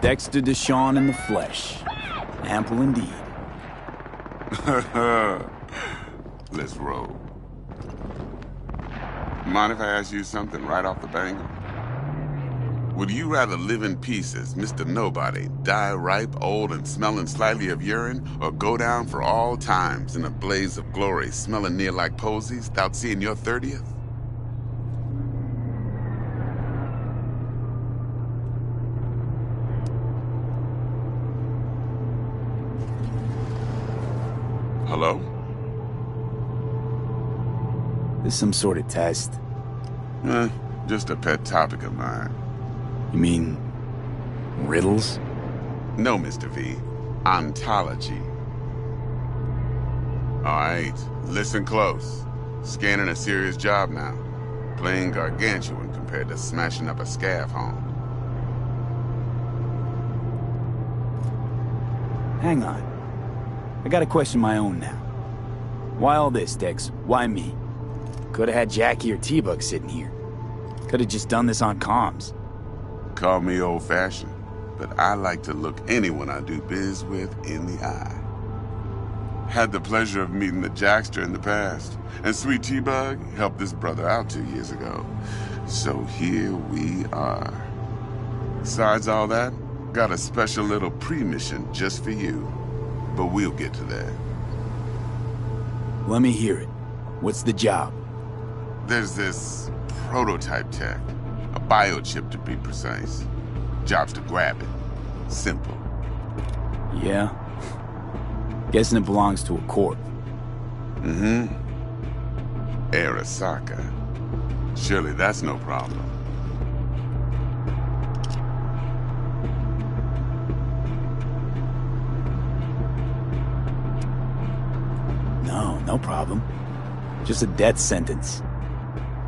S5: Dexter Deshawn in the flesh. Ample indeed.
S18: Let's roll. Mind if I ask you something right off the bang? Would you rather live in pieces, Mr. Nobody, die ripe, old, and smelling slightly of urine, or go down for all times in a blaze of glory, smelling near like posies, without seeing your 30th? Hello?
S5: This some sort of test?
S18: Just a pet topic of mine.
S5: You mean... riddles?
S18: No, Mr. V. Ontology. Alright, listen close. Scanning a serious job now. Playing gargantuan compared to smashing up a scav home.
S5: Hang on. I gotta question my own now. Why all this, Dex? Why me? Could've had Jackie or T-Bug sitting here. Could've just done this on comms.
S18: Call me old-fashioned, but I like to look anyone I do biz with in the eye. Had the pleasure of meeting the Jackster in the past, and sweet T-Bug helped this brother out 2 years ago. So here we are. Besides all that, got a special little pre-mission just for you. But we'll get to that.
S5: Let me hear it. What's the job?
S18: There's this prototype tech. A biochip to be precise. Job's to grab it. Simple.
S5: Yeah? Guessing it belongs to a corp.
S18: Arasaka. Surely that's no problem.
S5: No problem. Just a death sentence.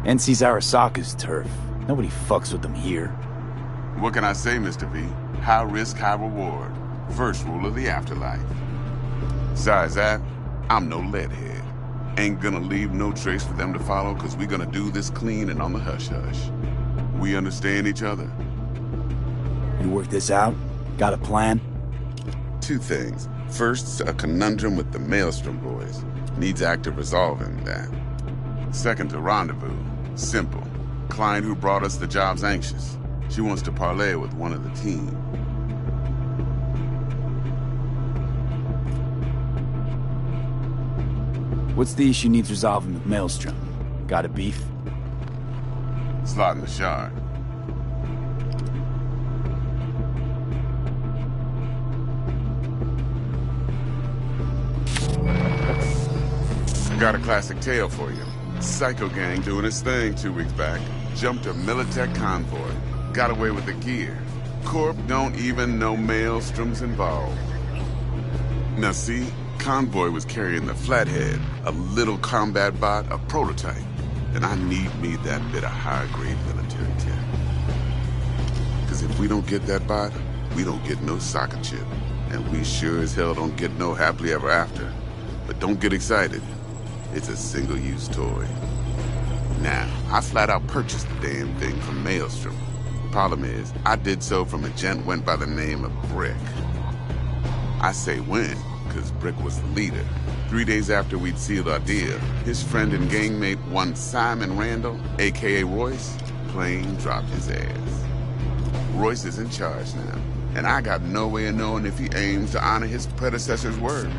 S5: NC's Arasaka's turf. Nobody fucks with them here.
S18: What can I say, Mr. V? High risk, high reward. First rule of the afterlife. Besides that, I'm no leadhead. Ain't gonna leave no trace for them to follow, cause we gonna do this clean and on the hush-hush. We understand each other.
S5: You work this out? Got a plan?
S18: Two things. First, a conundrum with the Maelstrom boys. Needs active resolving that. Second, a rendezvous. Simple. Client who brought us the job's anxious. She wants to parlay with one of the team.
S5: What's the issue needs resolving with Maelstrom? Got a beef?
S18: Slot in the shard. Got a classic tale for you. Psycho gang doing its thing 2 weeks back. Jumped a Militech convoy. Got away with the gear. Corp don't even know Maelstrom's involved. Now see, convoy was carrying the Flathead, a little combat bot, a prototype. And I need me that bit of high-grade military tech. Because if we don't get that bot, we don't get no soccer chip. And we sure as hell don't get no happily ever after. But don't get excited. It's a single-use toy. Now, I flat out purchased the damn thing from Maelstrom. Problem is, I did so from a gent went by the name of Brick. I say when, because Brick was the leader. 3 days after we'd sealed our deal, his friend and gangmate, one Simon Randall, a.k.a. Royce, plain dropped his ass. Royce is in charge now, and I got no way of knowing if he aims to honor his predecessor's word.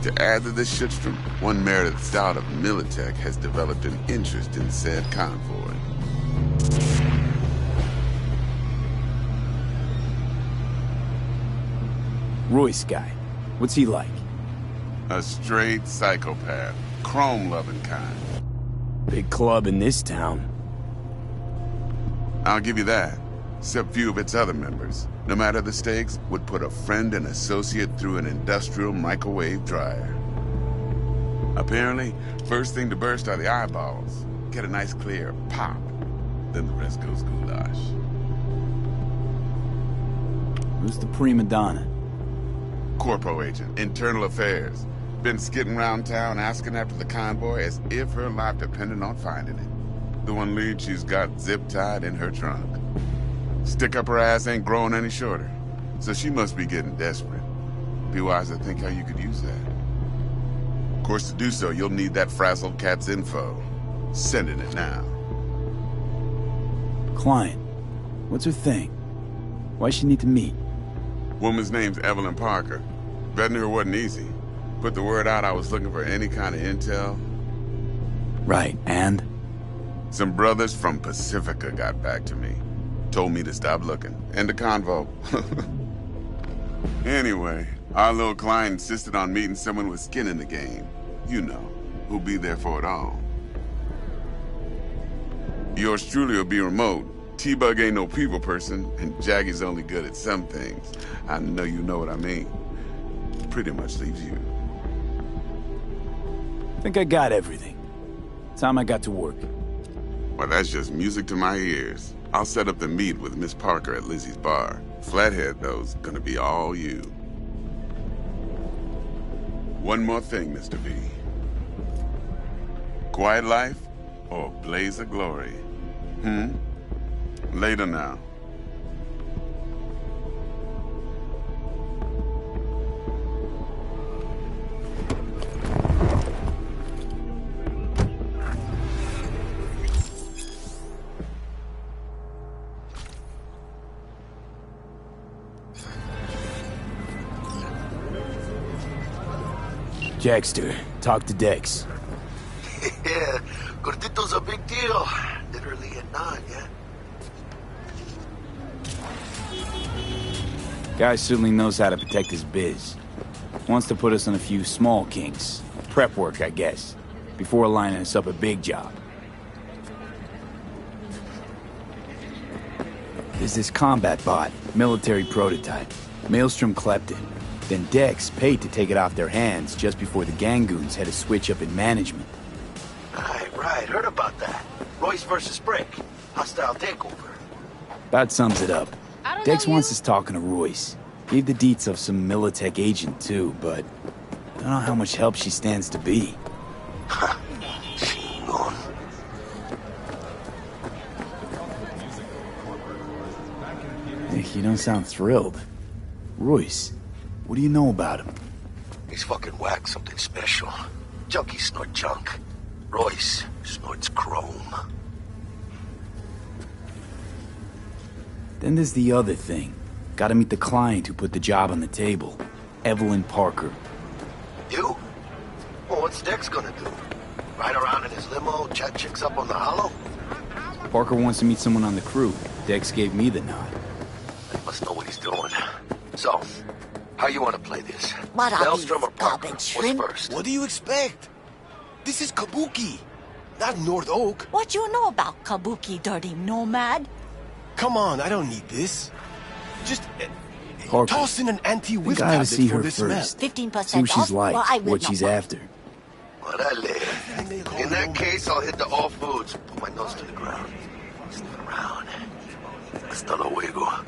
S18: To add to this shitstorm, one Meredith Stout of Militech has developed an interest in said convoy.
S5: Royce guy. What's he like?
S18: A straight psychopath. Chrome-loving kind.
S5: Big club in this town.
S18: I'll give you that. Except few of its other members, no matter the stakes, would put a friend and associate through an industrial microwave dryer. Apparently, first thing to burst are the eyeballs. Get a nice clear pop. Then the rest goes goulash.
S5: Who's the prima donna?
S18: Corpo agent, internal affairs. Been skidding around town asking after the convoy as if her life depended on finding it. The one lead she's got zip-tied in her trunk. Stick up her ass ain't growing any shorter, so she must be getting desperate. Be wise to think how you could use that. Of course, to do so, you'll need that frazzled cat's info. Sending it now.
S5: Client. What's her thing? Why she need to meet?
S18: Woman's name's Evelyn Parker. Vetting her wasn't easy. Put the word out I was looking for any kind of intel.
S5: Right, and?
S18: Some brothers from Pacifica got back to me. Told me to stop looking. End of convo. Anyway, our little client insisted on meeting someone with skin in the game. You know, who'll be there for it all. Yours truly will be remote. T-Bug ain't no people person, and Jaggy's only good at some things. I know you know what I mean. Pretty much leaves you.
S5: I think I got everything. Time I got to work.
S18: Well, that's just music to my ears. I'll set up the meet with Miss Parker at Lizzie's bar. Flathead, though's gonna be all you. One more thing, Mr. V. Quiet life or blaze of glory? Later now.
S5: Jackster, talk to Dex.
S11: Yeah, Gordito's a big deal. Literally and not, yeah?
S5: Guy certainly knows how to protect his biz. Wants to put us on a few small kinks. Prep work, I guess. Before lining us up a big job. There's this combat bot, military prototype. Maelstrom clept it. Then Dex paid to take it off their hands just before the Gangoons had a switch up in management.
S11: Right, heard about that. Royce versus Brick. Hostile takeover.
S5: That sums it up. Dex wants us talking to Royce. Gave the deets of some Militech agent too, but I don't know how much help she stands to be. Nick, you don't sound thrilled. Royce, what do you know about him?
S11: He's fucking whack, something special. Junkies snort junk. Royce snorts chrome.
S5: Then there's the other thing. Gotta meet the client who put the job on the table. Evelyn Parker.
S11: You? Well, what's Dex gonna do? Ride around in his limo, chat chicks up on the hollow?
S5: Parker wants to meet someone on the crew. Dex gave me the nod.
S11: He must know what he's doing. So, how you want to play this?
S9: What are
S11: Maelstrom
S9: these,
S11: or Parker?
S9: garbage
S11: What's
S9: shrimp?
S11: first?
S13: What do you expect? This is Kabuki, not North Oak.
S9: What you know about Kabuki, dirty nomad?
S13: Come on, I don't need this. Just
S5: Parker,
S13: toss in an anti-whiff
S5: I gotta
S13: tablet
S5: see
S13: for
S5: her
S13: this
S5: first.
S13: smell.
S9: 15%
S5: See what she's
S9: off?
S5: like,
S9: Well, I will
S5: what
S9: not
S5: she's
S9: buy.
S5: after.
S11: In that case, I'll hit the all foods. Put my nose to the ground. Stick around. Hasta luego.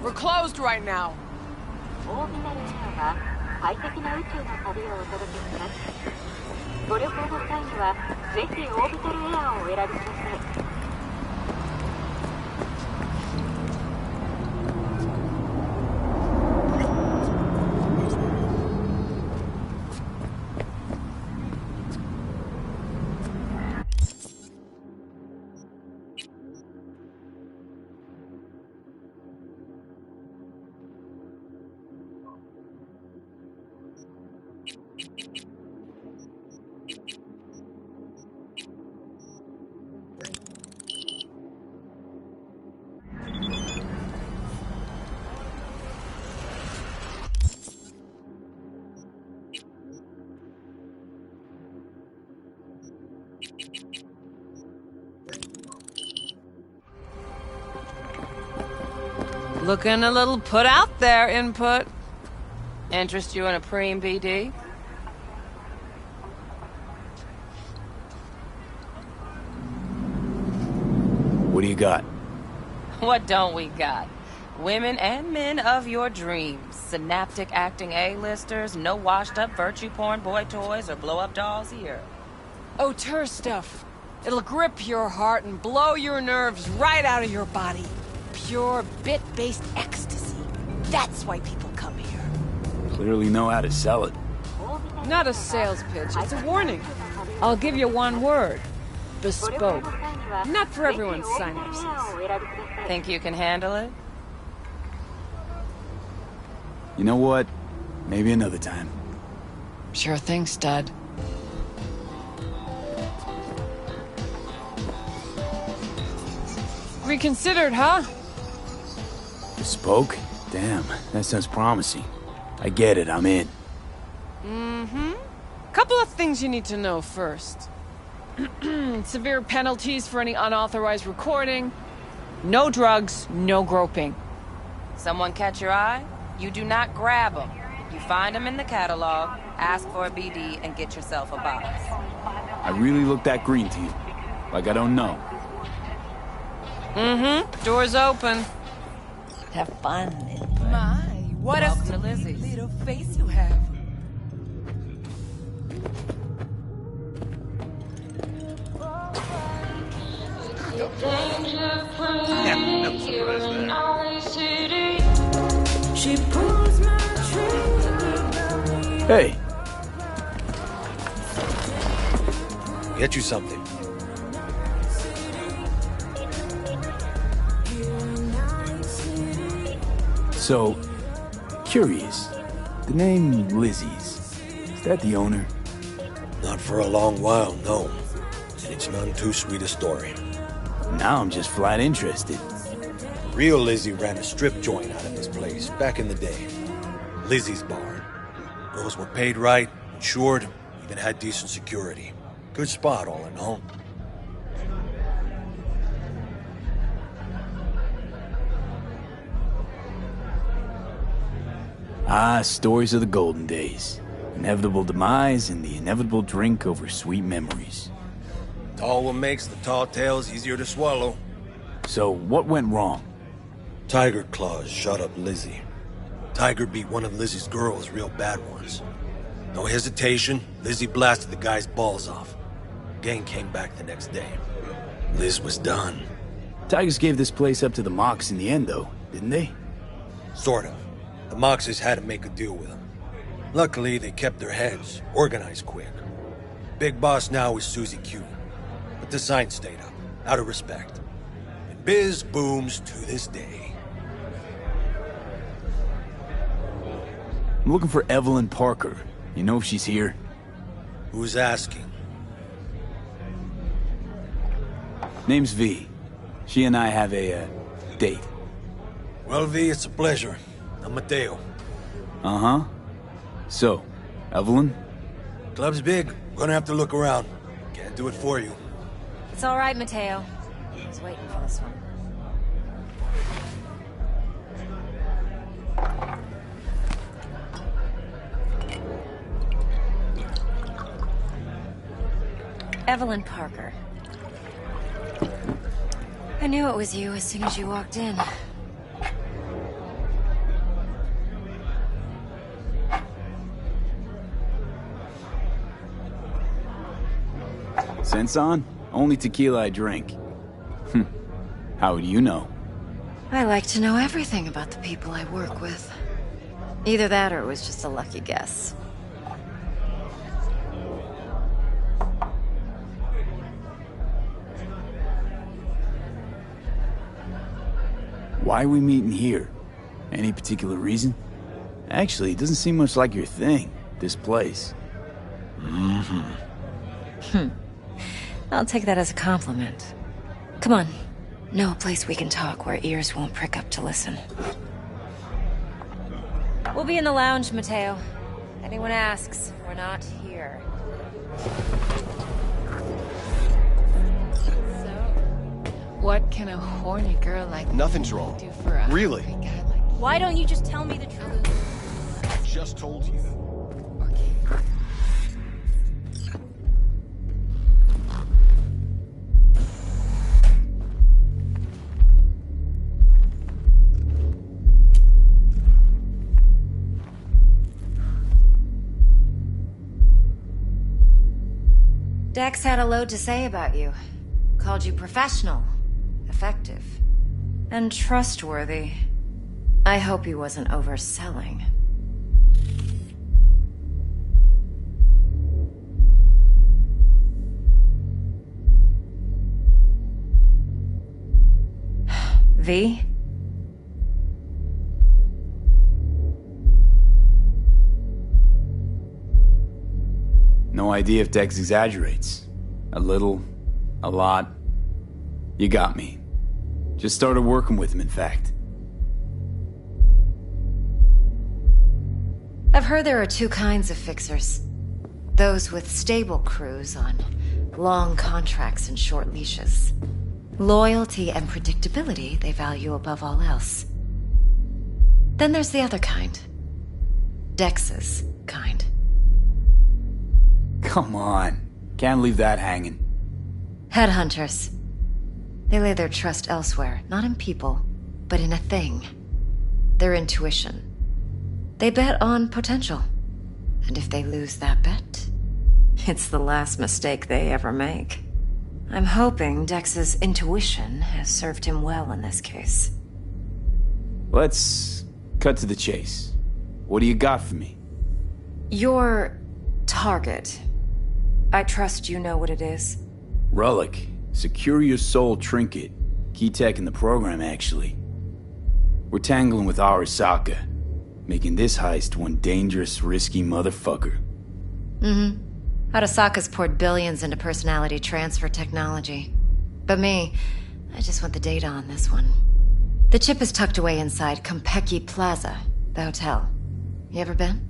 S19: We're closed right now.
S20: オービタルエアは快適な宇宙の旅をお届けします。ご旅行の際にはぜひオービタルエアをお選びください。
S19: Looking a little put out there, Input. Interest you in a preem BD?
S5: What do you got?
S19: What don't we got? Women and men of your dreams. Synaptic acting A-listers, no washed-up virtue porn boy toys or blow-up dolls here.
S21: Auteur stuff. It'll grip your heart and blow your nerves right out of your body. Pure bit-based ecstasy. That's why people come here.
S5: Clearly know how to sell it.
S21: Not a sales pitch, it's a warning. I'll give you one word. Bespoke. Not for everyone's synapses.
S19: Think you can handle it?
S5: You know what? Maybe another time.
S21: Sure thing, stud. Reconsidered, huh?
S5: Bespoke? Damn, that sounds promising. I get it, I'm in.
S21: Mm-hmm. Couple of things you need to know first. Severe penalties for any unauthorized recording. No drugs, no groping.
S19: Someone catch your eye? You do not grab them. You find them in the catalog, ask for a BD, and get yourself a box.
S5: I really look that green to you. Like I don't know.
S21: Mm-hmm. Door's open.
S3: Have fun.
S21: My, what a
S19: Welcome to Lizzie's.
S21: little face you have.
S5: Hey.
S11: Get you something.
S5: So, curious. The name Lizzie's. Is that the owner?
S11: Not for a long while, no. And it's none too sweet a story.
S5: Now I'm just flat interested.
S11: Real Lizzie ran a strip joint out of this place back in the day. Lizzie's Bar. Girls were paid right, insured, even had decent security. Good spot, all in all.
S5: Ah, stories of the golden days. Inevitable demise and the inevitable drink over sweet memories.
S11: It's all what makes the tall tales easier to swallow.
S5: So, what went wrong?
S11: Tiger Claws shot up Lizzie. Tiger beat one of Lizzie's girls, real bad ones. No hesitation, Lizzie blasted the guy's balls off. Gang came back the next day. Liz was done.
S5: Tigers gave this place up to the Mox in the end, though, didn't they?
S11: Sort of. The Moxes had to make a deal with them. Luckily, they kept their heads, organized quick. Big boss now is Susie Q. But the sign stayed up, out of respect. And biz booms to this day.
S5: I'm looking for Evelyn Parker. You know if she's here?
S11: Who's asking?
S5: Name's V. She and I have a, date.
S11: Well, V, it's a pleasure. I'm Mateo.
S5: Uh-huh. So, Evelyn?
S11: Club's big. Gonna have to look around. Can't do it for you.
S10: It's all right, Mateo. I was waiting for this one. Evelyn Parker. I knew it was you as soon as you walked in.
S5: Senson? Only tequila I drink. How would you know?
S1: I like to know everything about the people I work with. Either that or it was just a lucky guess.
S5: Why are we meeting here? Any particular reason? Actually, it doesn't seem much like your thing, this place.
S1: I'll take that as a compliment. Come on. Know a place we can talk where ears won't prick up to listen. We'll be in the lounge, Mateo. Anyone asks, we're not here.
S21: What can a horny girl like
S22: Nothing's
S21: me
S22: wrong.
S21: do for a
S22: Really?
S10: Why don't you just tell me the truth?
S22: I just told you.
S1: Dex had a load to say about you. Called you professional, effective, and trustworthy. I hope he wasn't overselling. V?
S5: No idea if Dex exaggerates. A little, a lot. You got me. Just started working with him, in fact.
S1: I've heard there are two kinds of fixers. Those with stable crews on long contracts and short leashes. Loyalty and predictability they value above all else. Then there's the other kind. Dex's kind.
S5: Come on. Can't leave that hanging.
S1: Headhunters. They lay their trust elsewhere, not in people, but in a thing. Their intuition. They bet on potential. And if they lose that bet, it's the last mistake they ever make. I'm hoping Dex's intuition has served him well in this case.
S5: Let's cut to the chase. What do you got for me?
S1: Your target. I trust you know what it is.
S5: Relic. Secure your soul trinket. Key tech in the program, actually. We're tangling with Arasaka, making this heist one dangerous, risky motherfucker.
S1: Arasaka's poured billions into personality transfer technology. But me, I just want the data on this one. The chip is tucked away inside Konpeki Plaza, the hotel. You ever been?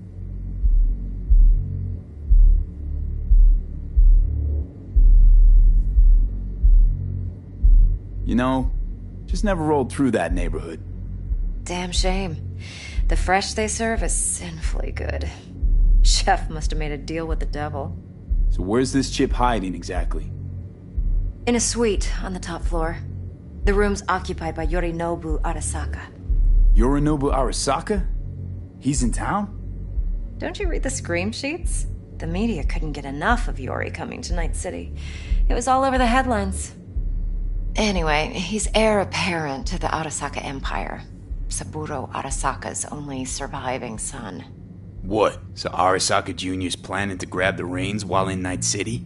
S5: You know, just never rolled through that neighborhood.
S1: Damn shame. The fresh they serve is sinfully good. Chef must have made a deal with the devil.
S5: So where's this chip hiding exactly?
S1: In a suite on the top floor. The room's occupied by Yorinobu Arasaka.
S5: Yorinobu Arasaka? He's in town?
S1: Don't you read the scream sheets? The media couldn't get enough of Yori coming to Night City. It was all over the headlines. Anyway, he's heir apparent to the Arasaka Empire. Saburo Arasaka's only surviving son.
S5: What? So Arasaka Jr.'s planning to grab the reins while in Night City?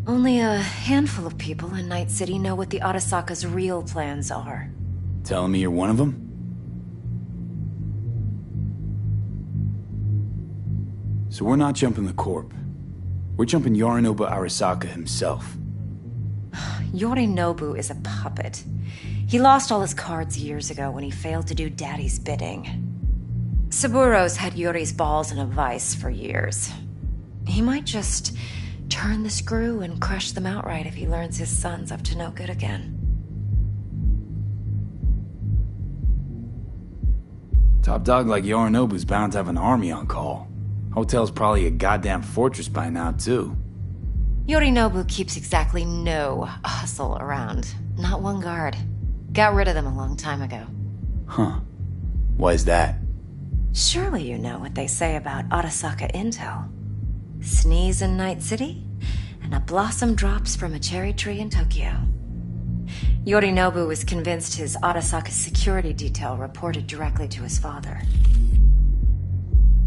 S1: Only a handful of people in Night City know what the Arasaka's real plans are.
S5: Telling me you're one of them? So we're not jumping the Corp. We're jumping Yorinobu Arasaka himself.
S1: Yorinobu is a puppet. He lost all his cards years ago when he failed to do Daddy's bidding. Saburo's had Yori's balls in a vice for years. He might just turn the screw and crush them outright if he learns his son's up to no good again.
S5: Top dog like Yorinobu's bound to have an army on call. Hotel's probably a goddamn fortress by now, too.
S1: Yorinobu keeps exactly no hustle around. Not one guard. Got rid of them a long time ago.
S5: Huh. Why is that?
S1: Surely you know what they say about Arasaka intel. Sneeze in Night City, and a blossom drops from a cherry tree in Tokyo. Yorinobu was convinced his Arasaka security detail reported directly to his father.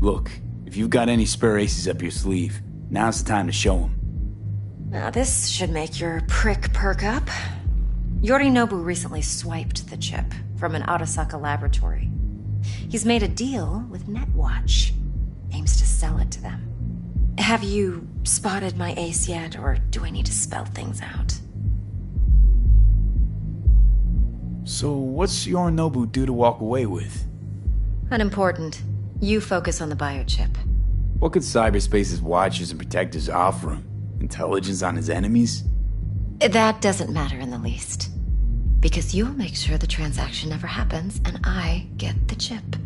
S5: Look, if you've got any spare aces up your sleeve, now's the time to show them.
S1: Now this should make your prick perk up. Yorinobu recently swiped the chip from an Arasaka laboratory. He's made a deal with Netwatch. Aims to sell it to them. Have you spotted my ace yet, or do I need to spell things out?
S5: So what's Yorinobu due to walk away with?
S1: Unimportant. You focus on the biochip.
S5: What could cyberspace's watchers and protectors offer him? Intelligence on his enemies?
S1: That doesn't matter in the least. Because you'll make sure the transaction never happens, and I get the chip.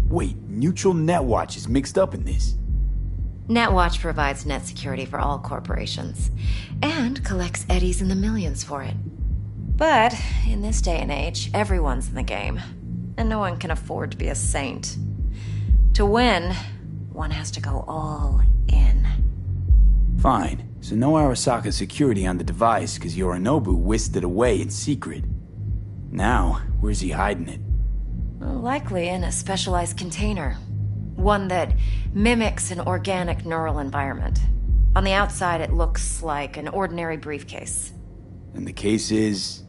S5: Wait, neutral Netwatch is mixed up in this?
S1: Netwatch provides net security for all corporations, and collects eddies in the millions for it. But, in this day and age, everyone's in the game, and no one can afford to be a saint. To win, one has to go all in.
S5: Fine, so no Arasaka security on the device because Yorinobu whisked it away in secret. Now, where's he hiding it?
S1: Likely in a specialized container. One that mimics an organic neural environment. On the outside, it looks like an ordinary briefcase.
S5: And the case is...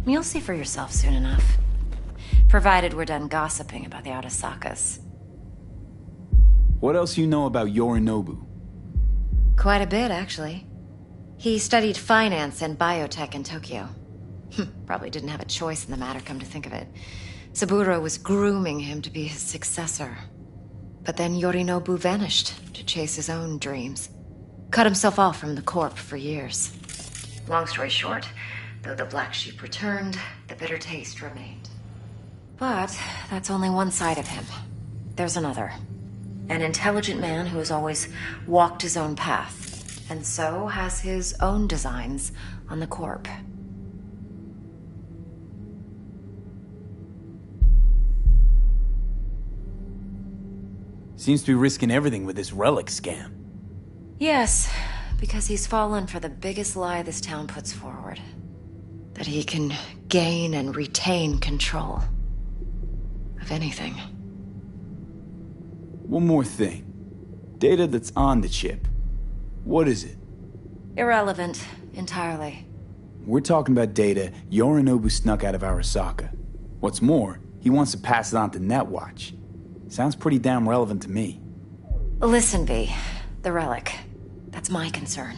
S1: You'll see for yourself soon enough. Provided we're done gossiping about the Arasakas.
S5: What else you know about Yorinobu?
S1: Quite a bit, actually. He studied finance and biotech in Tokyo. Probably didn't have a choice in the matter, come to think of it. Saburo was grooming him to be his successor. But then Yorinobu vanished to chase his own dreams. Cut himself off from the Corp for years. Long story short, though the black sheep returned, the bitter taste remained. But that's only one side of him. There's another. An intelligent man who has always walked his own path, and so has his own designs on the Corp.
S5: Seems to be risking everything with this relic scam.
S1: Yes, because he's fallen for the biggest lie this town puts forward. That he can gain and retain control of anything.
S5: One more thing. Data that's on the chip. What is it?
S1: Irrelevant, entirely.
S5: We're talking about data Yorinobu snuck out of Arasaka. What's more, he wants to pass it on to Netwatch. Sounds pretty damn relevant to me.
S1: Listen, V. The relic. That's my concern.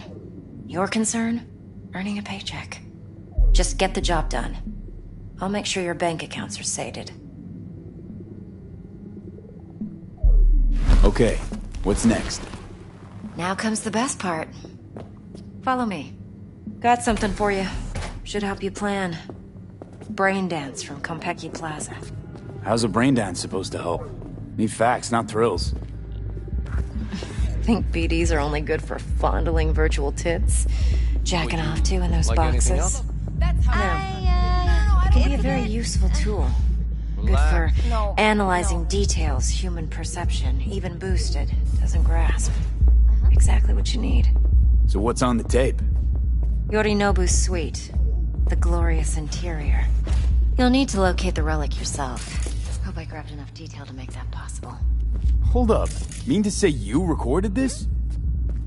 S1: Your concern? Earning a paycheck. Just get the job done. I'll make sure your bank accounts are sated.
S5: Okay, what's next?
S1: Now comes the best part. Follow me. Got something for you. Should help you plan. Brain dance from Konpeki Plaza.
S5: How's a brain dance supposed to help? Need facts, not thrills.
S1: Think BDs are only good for fondling virtual tits? Jacking off to in those boxes? It can be a very useful tool. Good for analyzing details human perception, even boosted, doesn't grasp. Exactly what you need.
S5: So what's on the tape?
S1: Yorinobu's suite. The glorious interior. You'll need to locate the relic yourself. Hope I grabbed enough detail to make that possible.
S5: Hold up. Mean to say you recorded this?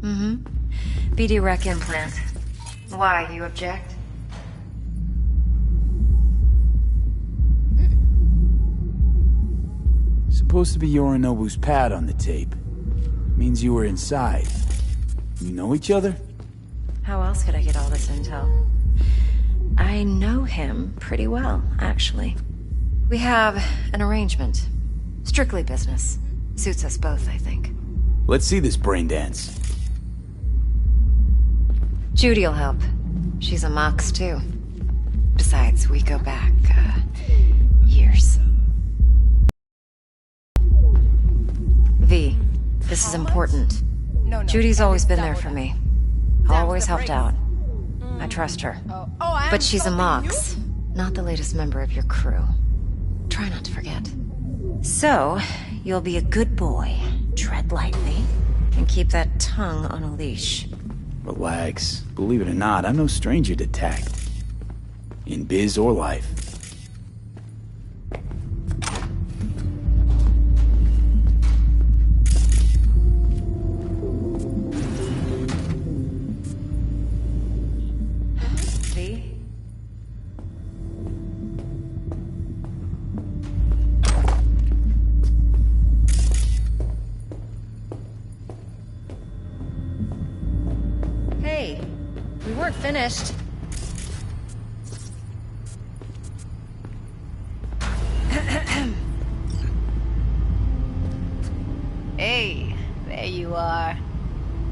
S1: Mm-hmm. BD rec implant. Why, you object?
S5: Supposed to be Yorinobu's pad on the tape. Means you were inside. You know each other?
S1: How else could I get all this intel? I know him pretty well, actually. We have an arrangement. Strictly business. Suits us both, I think.
S5: Let's see this brain dance.
S1: Judy'll help. She's a Mox, too. Besides, we go back, years. V, this is important. Judy's always been there for me. Always helped out. I trust her. But she's a Mox, not the latest member of your crew. Try not to forget. So, you'll be a good boy, tread lightly, And keep that tongue on a leash.
S5: Relax. Believe it or not, I'm no stranger to tact. In biz or life.
S1: V? Hey, we weren't finished.
S7: Hey, there you are.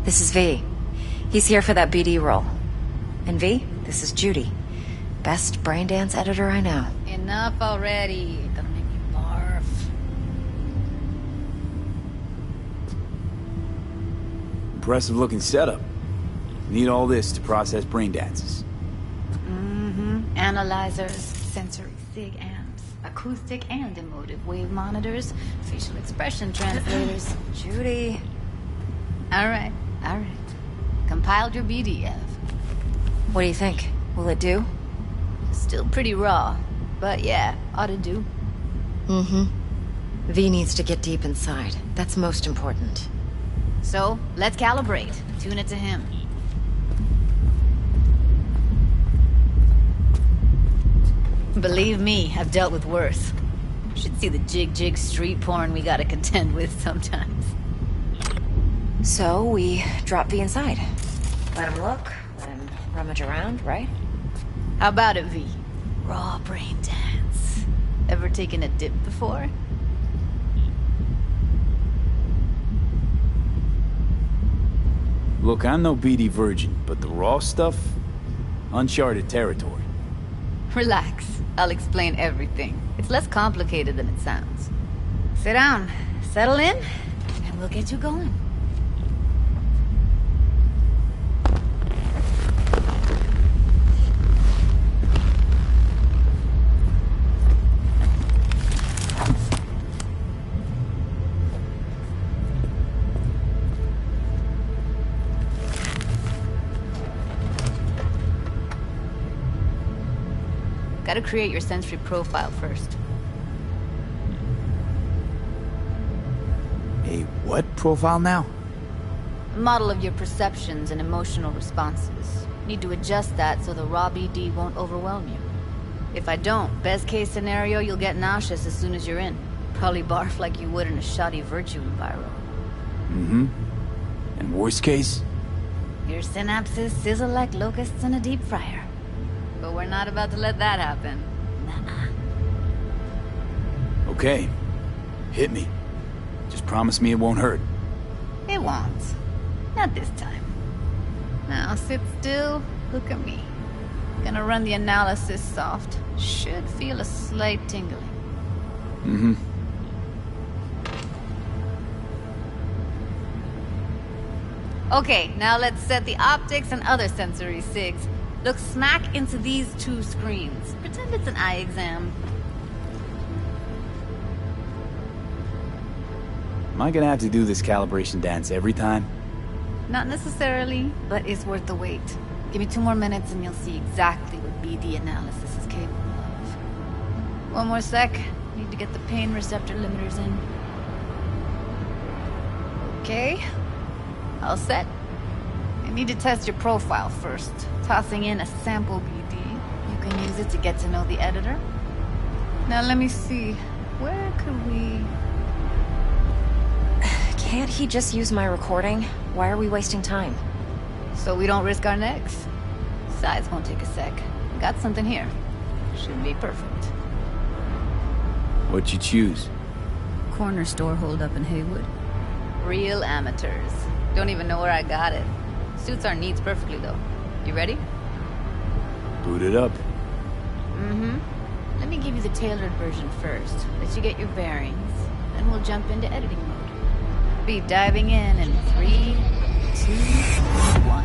S1: This is V. He's here for that BD role. And V, this is Judy. Best brain dance editor I know.
S7: Enough already. Gonna make me barf.
S5: Impressive looking setup. Need all this to process brain dances.
S7: Analyzers, sensory sig amps, acoustic and emotive wave monitors, facial expression translators.
S1: Judy.
S7: Alright. Compiled your BDF.
S1: What do you think? Will it do?
S7: Still pretty raw, but yeah, ought to do.
S1: V needs to get deep inside. That's most important.
S7: So, let's calibrate. Tune it to him. Believe me, I've dealt with worse. Should see the jig street porn we gotta contend with sometimes.
S1: So, we drop V inside. Let him look, let him rummage around, right?
S7: How about it, V? Raw brain dance. Ever taken a dip before?
S5: Look, I'm no BD virgin, but the raw stuff? Uncharted territory.
S7: Relax. I'll explain everything. It's less complicated than it sounds. Sit down, settle in, and we'll get you going. Gotta create your sensory profile first.
S5: A what profile now?
S7: A model of your perceptions and emotional responses. Need to adjust that so the raw BD won't overwhelm you. If I don't, best case scenario, you'll get nauseous as soon as you're in. Probably barf like you would in a shoddy virtue enviro.
S5: And worst case?
S7: Your synapses sizzle like locusts in a deep fryer. But we're not about to let that happen. Nuh-uh.
S5: Okay. Hit me. Just promise me it won't hurt.
S7: It won't. Not this time. Now sit still, look at me. Gonna run the analysis soft. Should feel a slight tingling. Okay, now let's set the optics and other sensory sigs. Look smack into these two screens. Pretend it's an eye exam.
S5: Am I gonna have to do this calibration dance every time?
S7: Not necessarily, but it's worth the wait. Give me 2 more minutes and you'll see exactly what BD analysis is capable of. 1 more sec. Need to get the pain receptor limiters in. Okay. All set. I need to test your profile first. Tossing in a sample BD. You can use it to get to know the editor. Now let me see. Where could we...
S1: Can't he just use my recording? Why are we wasting time?
S7: So we don't risk our necks. Besides, won't take a sec. Got something here. Should be perfect.
S5: What'd you choose?
S7: Corner store holdup in Haywood. Real amateurs. Don't even know where I got it. Suits our needs perfectly, though. You ready?
S5: Boot it up.
S7: Let me give you the tailored version first. Let you get your bearings. Then we'll jump into editing mode. Be diving in 3, 2, 1.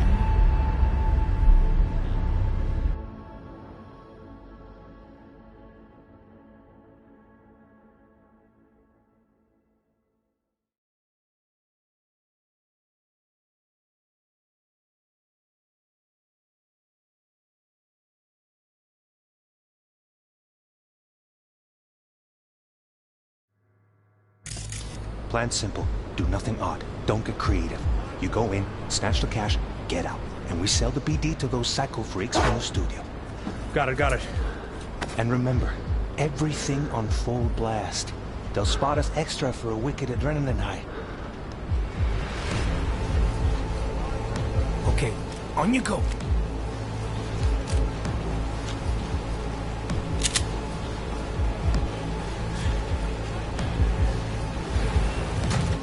S8: Plan's simple. Do nothing odd. Don't get creative. You go in, snatch the cash, get out. And we sell the BD to those psycho freaks from the studio.
S22: Got it.
S8: And remember, everything on full blast. They'll spot us extra for a wicked adrenaline high. Okay, on you go.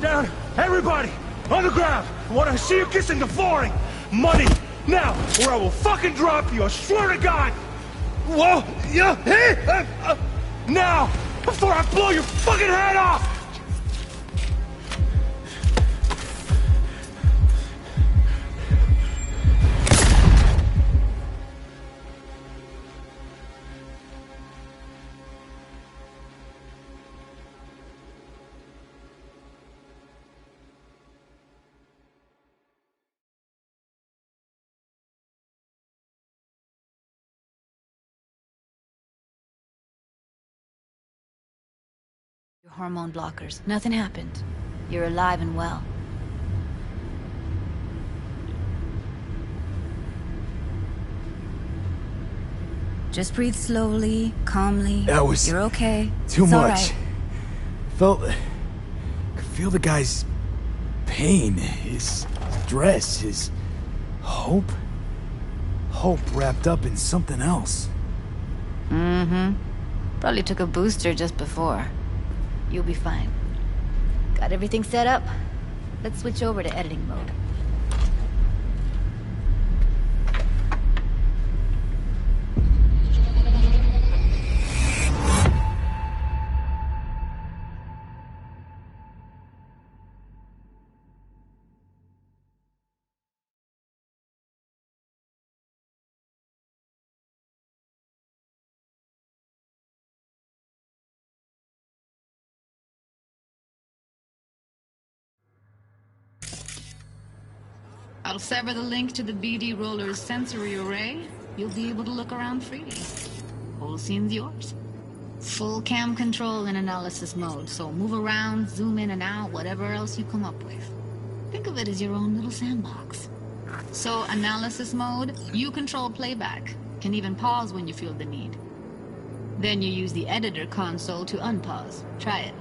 S22: Down! Everybody! On the ground! I want to see you kissing the flooring! Money! Now! Or I will fucking drop you! I swear to God! Whoa! Yeah! Hey! Now! Before I blow your fucking head off!
S7: Your hormone blockers. Nothing happened. You're alive and well. Just breathe slowly, calmly.
S5: That was...
S7: You're okay.
S5: Too
S7: It's
S5: much.
S7: all right.
S5: Could feel the guy's pain, his stress, his hope. Hope wrapped up in something else.
S7: Mm-hmm. Probably took a booster just before. You'll be fine. Got everything set up? Let's switch over to editing mode.
S23: I'll sever the link to the BD Roller's sensory array. You'll be able to look around freely. Whole scene's yours. Full cam control in analysis mode, so move around, zoom in and out, whatever else you come up with. Think of it as your own little sandbox. So, analysis mode, you control playback. Can even pause when you feel the need. Then you use the editor console to unpause. Try it.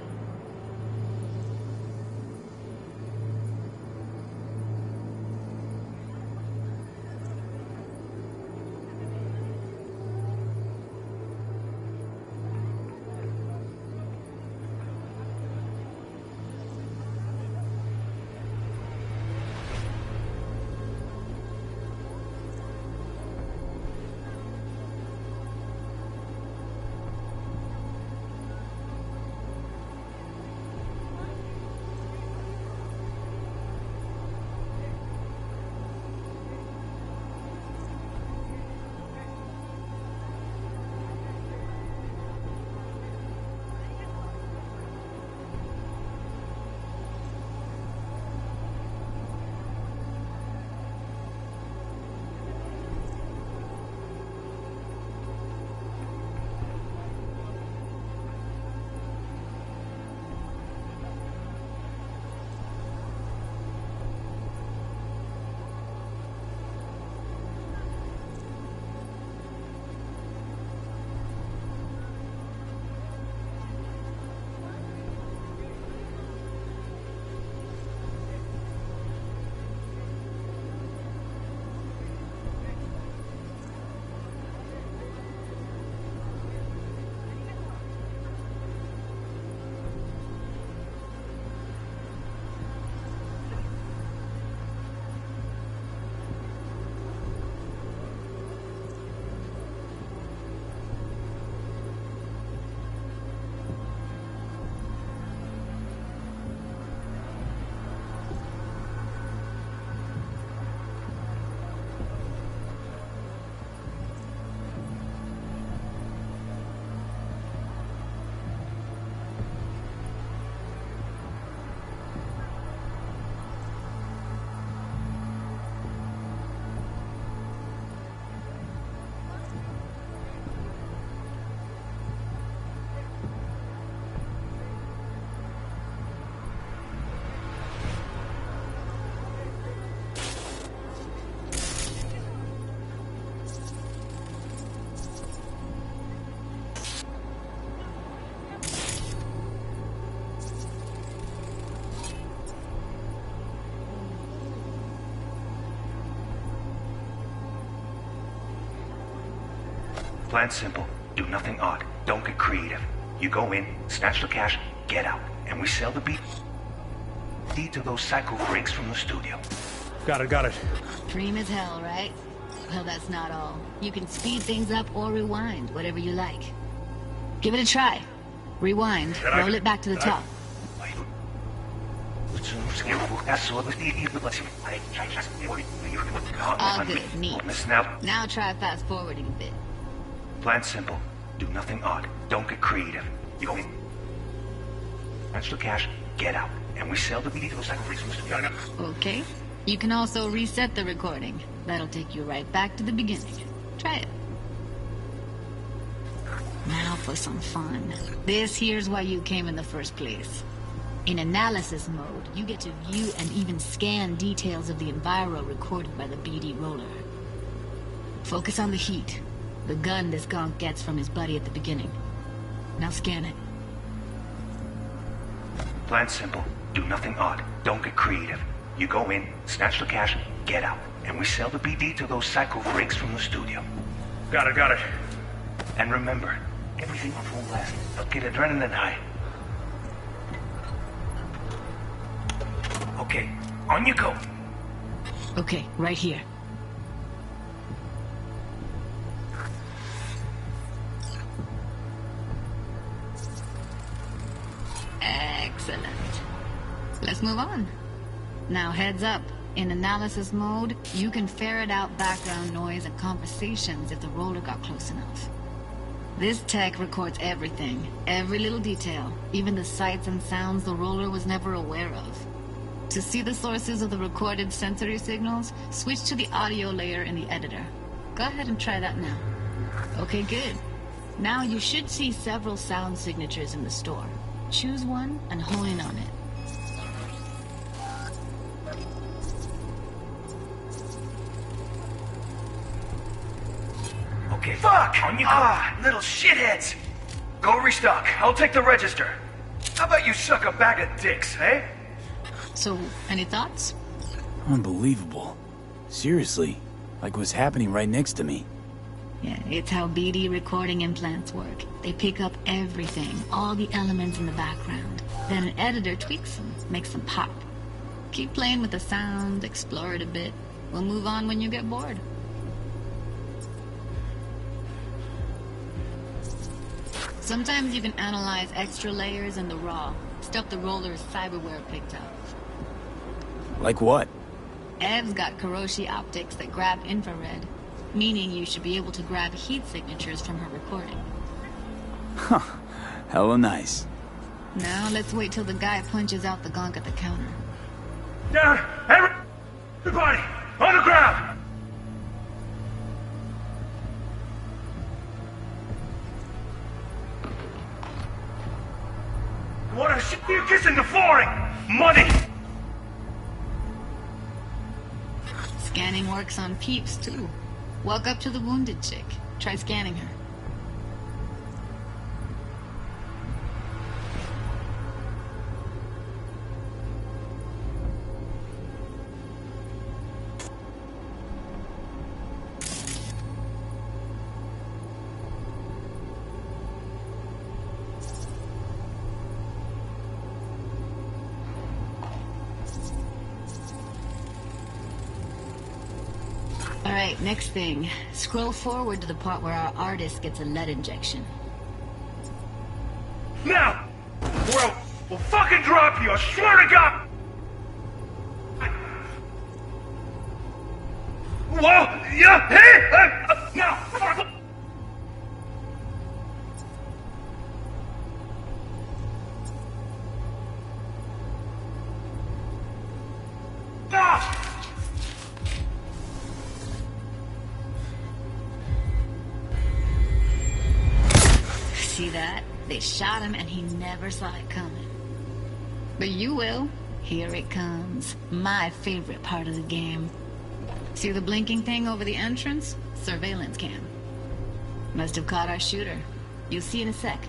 S8: Plan's simple. Do nothing odd. Don't get creative. You go in, snatch the cash, get out, and we sell the BD to those psycho freaks from the studio.
S22: Got it.
S23: Dream as hell, right? Well, that's not all. You can speed things up or rewind, whatever you like. Give it a try. Rewind, roll it back to the top. All good, neat. Now try fast forwarding a bit.
S8: Plan simple. Do nothing odd. Don't get creative. You go in, snatch the cash, get out, and we sell the BD to those psycho freaks from the studio.
S23: Okay. You can also reset the recording. That'll take you right back to the beginning. Try it. Now for some fun. This here's why you came in the first place. In analysis mode, you get to view and even scan details of the enviro recorded by the BD roller. Focus on the heat. The gun this gonk gets from his buddy at the beginning. Now scan it.
S8: Plan simple. Do nothing odd. Don't get creative. You go in, snatch the cash, get out, and we sell the BD to those psycho freaks from the studio.
S22: Got it.
S8: And remember, everything on full blast. Don't get adrenaline high. Okay, on you go.
S23: Okay, right here. Excellent. Let's move on. Now heads up. In analysis mode, you can ferret out background noise and conversations if the roller got close enough. This tech records everything, every little detail, even the sights and sounds the roller was never aware of. To see the sources of the recorded sensory signals, switch to the audio layer in the editor. Go ahead and try that now. Okay, good. Now you should see several sound signatures in the store. Choose one and hone in on it.
S2: Okay, fuck! On you go. Little shitheads! Go restock. I'll take the register. How about you suck a bag of dicks, eh?
S23: So, any thoughts?
S5: Unbelievable. Seriously, like what's happening right next to me.
S23: Yeah, it's how BD recording implants work. They pick up everything, all the elements in the background. Then an editor tweaks them, makes them pop. Keep playing with the sound, explore it a bit. We'll move on when you get bored. Sometimes you can analyze extra layers in the raw, stuff the roller's cyberware picked up.
S5: Like what?
S23: Ev's got Kiroshi optics that grab infrared, meaning you should be able to grab heat signatures from her recording.
S5: Huh. Hella nice.
S23: Now let's wait till the guy punches out the gonk at the counter.
S22: Down! Everybody! On the ground! I wanna see you kissing the flooring! Money!
S23: Scanning works on peeps, too. Walk up to the wounded chick. Try scanning her. Alright, next thing. Scroll forward to the part where our artist gets a lead injection.
S22: Now! Or we'll fucking drop you, I swear to God! Whoa! Yeah! Hey! Now!
S23: See that? They shot him and he never saw it coming. But you will. Here it comes. My favorite part of the game. See the blinking thing over the entrance? Surveillance cam. Must have caught our shooter. You'll see in a sec.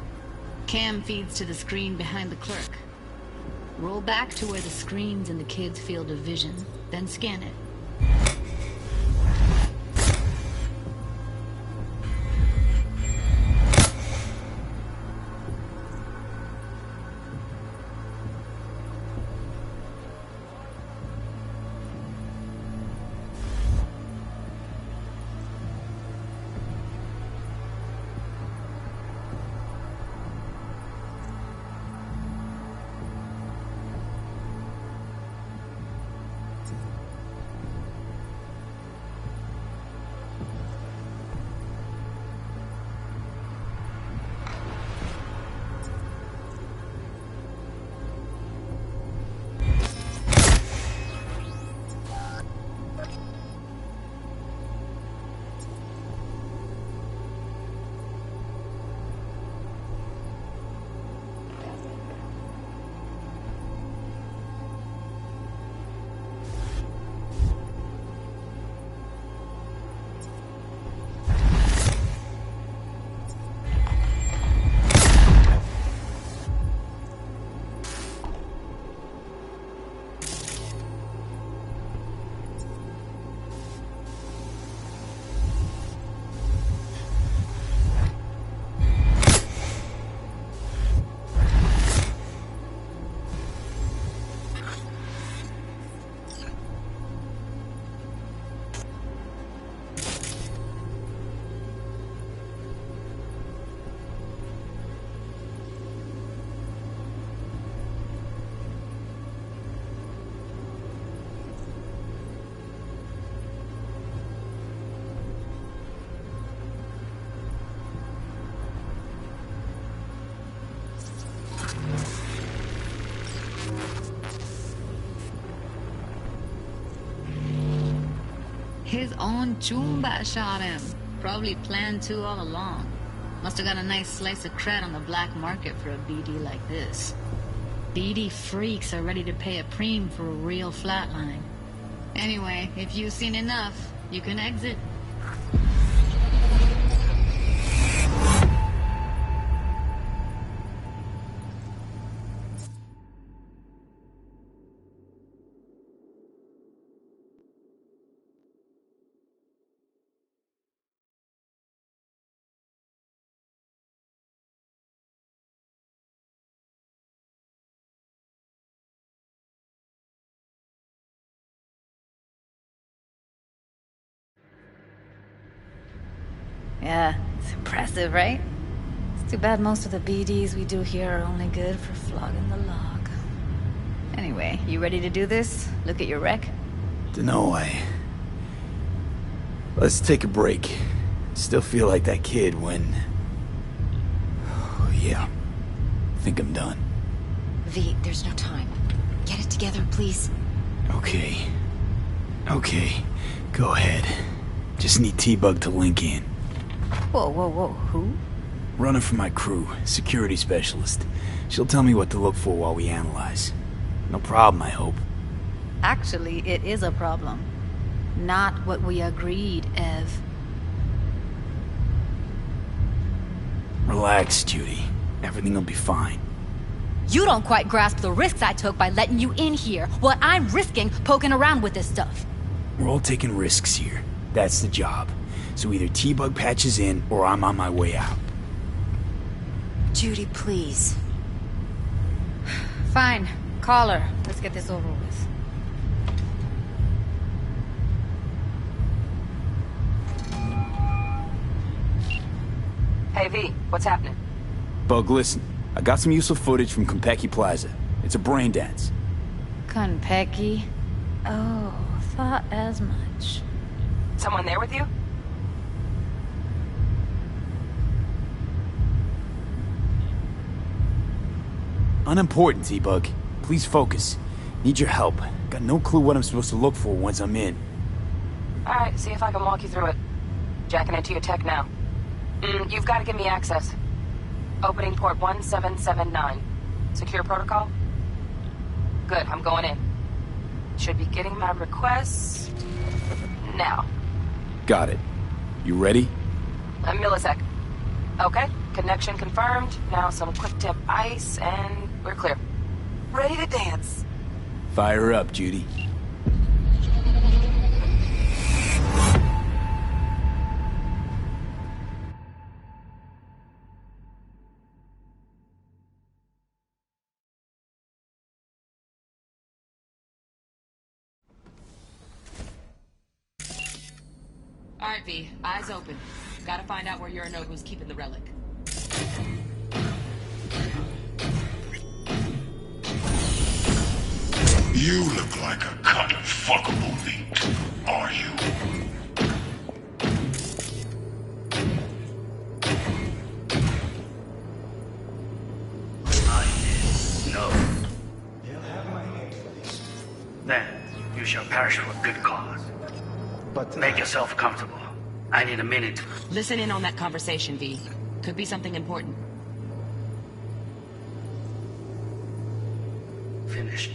S23: Cam feeds to the screen behind the clerk. Roll back to where the screen's in the kid's field of vision, then scan it. His own Choomba shot him. Probably planned to all along. Must have got a nice slice of cred on the black market for a BD like this. BD freaks are ready to pay a preem for a real flatline. Anyway, if you've seen enough, you can exit.
S7: Yeah, it's impressive, right? It's too bad most of the BDs we do here are only good for flogging the log. Anyway, you ready to do this? Look at your wreck?
S5: Dunno, Let's take a break. Still feel like that kid when... Oh, yeah. Think I'm done.
S1: V, there's no time. Get it together, please.
S5: Okay. Go ahead. Just need T-Bug to link in.
S7: Whoa, who?
S5: Runner for my crew, security specialist. She'll tell me what to look for while we analyze. No problem, I hope.
S7: Actually, it is a problem. Not what we agreed, Ev.
S5: Relax, Judy. Everything will be fine.
S7: You don't quite grasp the risks I took by letting you in here. What I'm risking poking around with this stuff.
S5: We're all taking risks here. That's the job. So either T-Bug patches in, or I'm on my way out.
S1: Judy, please.
S7: Fine. Call her. Let's get this over with.
S17: Hey, V, what's happening?
S5: Bug, listen. I got some useful footage from Konpeki Plaza. It's a brain dance.
S7: Konpeki? Oh, thought as much.
S17: Someone there with you?
S5: Unimportant, T-Bug. Please focus. Need your help. Got no clue what I'm supposed to look for once I'm in.
S17: Alright, see if I can walk you through it. Jacking into your tech now. You've got to give me access. Opening port 1779. Secure protocol? Good, I'm going in. Should be getting my requests... now.
S5: Got it. You ready?
S17: A millisec. Okay, connection confirmed. Now some quick tip ice, and we're clear. Ready to dance.
S5: Fire up, Judy.
S4: Alright, V. Eyes open. Gotta find out where Yorinobu's keeping the relic.
S16: You look like a cut of fuckable meat, are you?
S2: No. Then you shall perish for a good cause. But make yourself comfortable. I need a minute.
S4: Listen in on that conversation, V. Could be something important.
S2: Finish.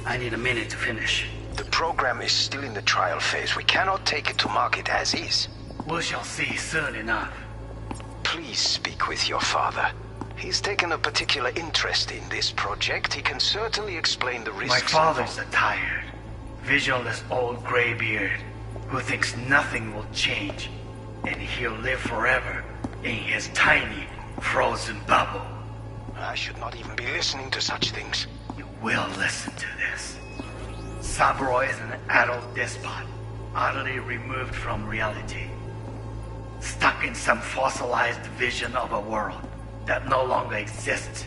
S2: I need a minute to finish.
S6: The program is still in the trial phase. We cannot take it to market as is.
S2: We shall see soon enough.
S6: Please speak with your father. He's taken a particular interest in this project. He can certainly explain the risks.
S2: My father's a tired, visionless old graybeard who thinks nothing will change, and he'll live forever in his tiny, frozen bubble.
S6: I should not even be listening to such things.
S2: You will listen to this. Saburo is an adult despot, utterly removed from reality. Stuck in some fossilized vision of a world that no longer exists.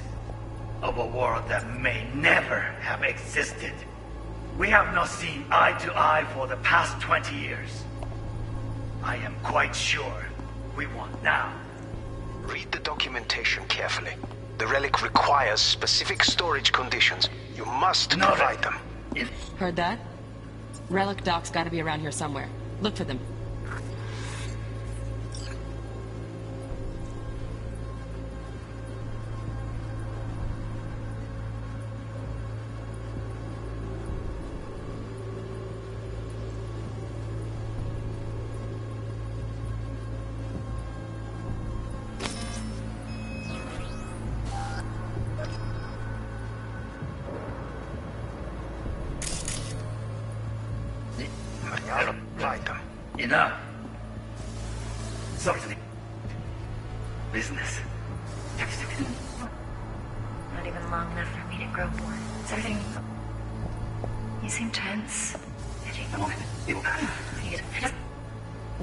S2: Of a world that may never have existed. We have not seen eye to eye for the past 20 years. I am quite sure we want now.
S6: Read the documentation carefully. The relic requires specific storage conditions. You must provide them.
S4: Heard that? Relic doc's gotta be around here somewhere. Look for them.
S6: Provide them.
S2: Enough. Something. Business.
S1: Not even long enough for me to grow bored. Is everything... You seem tense.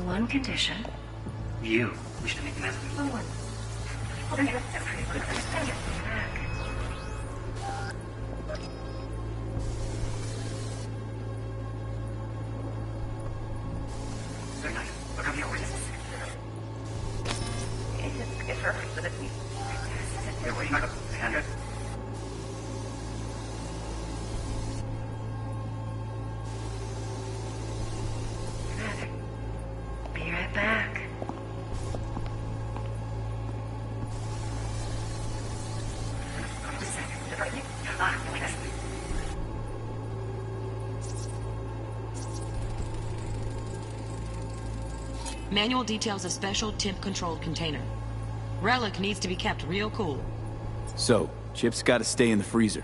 S1: One condition.
S2: You wish to make an effort.
S1: One. Be right back.
S4: Manual details a special temp-controlled container. Relic needs to be kept real cool.
S5: So, Chip's gotta stay in the freezer.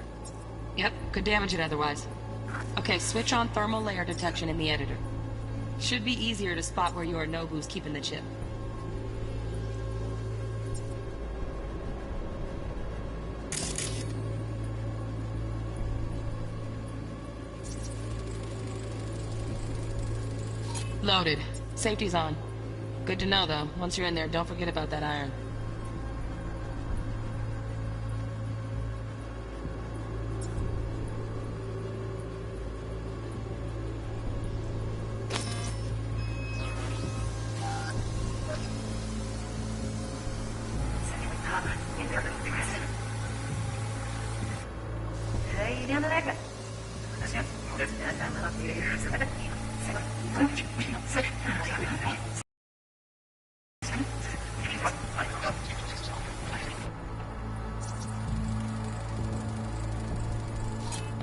S4: Yep, could damage it otherwise. Okay, switch on thermal layer detection in the editor. Should be easier to spot where Yorinobu's keeping the chip. Loaded. Safety's on. Good to know, though. Once you're in there, don't forget about that iron.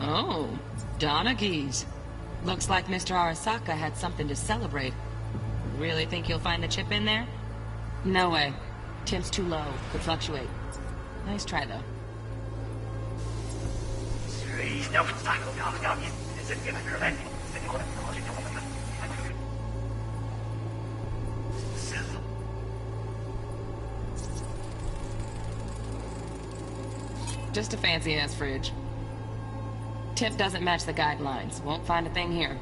S4: Oh, Donaghys. Looks like Mr. Arasaka had something to celebrate. Really think you'll find the chip in there? No way. Temp's too low. Could fluctuate. Nice try, though. Just a fancy-ass fridge. Tip doesn't match the guidelines. Won't find a thing here.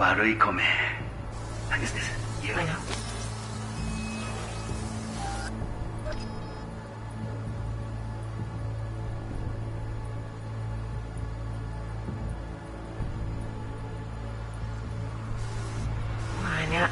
S2: 悪い米。何です。言うな。
S1: Banyak.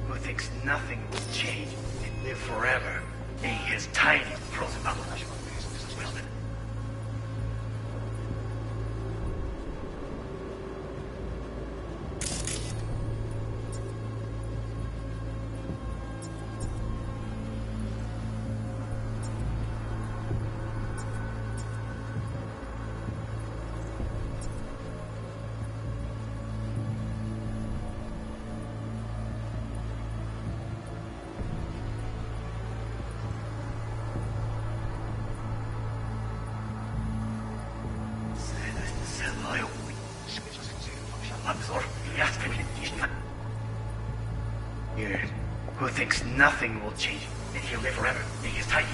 S2: Who thinks nothing will change and live forever in his tiny frozen bubble. Well then. Who thinks nothing will change and he'll live forever in his tiny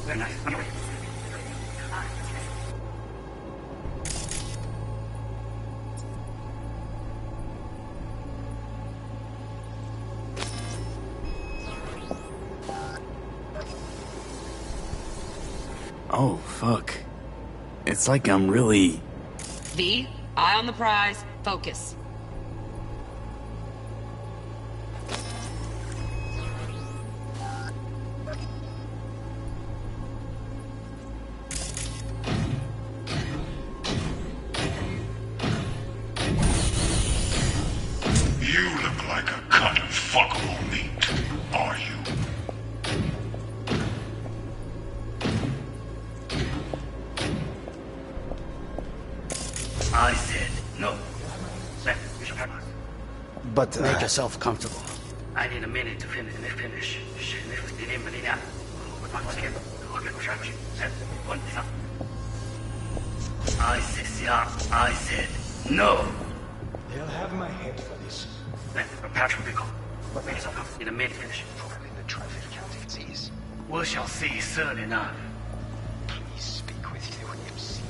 S2: Very nice.
S5: Oh, fuck. It's like I'm really...
S4: V, eye on the prize, focus.
S16: You look like a cut of fuckable meat, are you?
S2: I said no.
S12: But make yourself comfortable.
S2: I need a minute to finish. I said no.
S22: They'll have my head for this.
S2: Patrick, make yourself comfortable. Need a minute to finish.
S6: Probably the traffic count it's easy.
S2: We shall see soon enough.
S6: Please speak with you when you see me.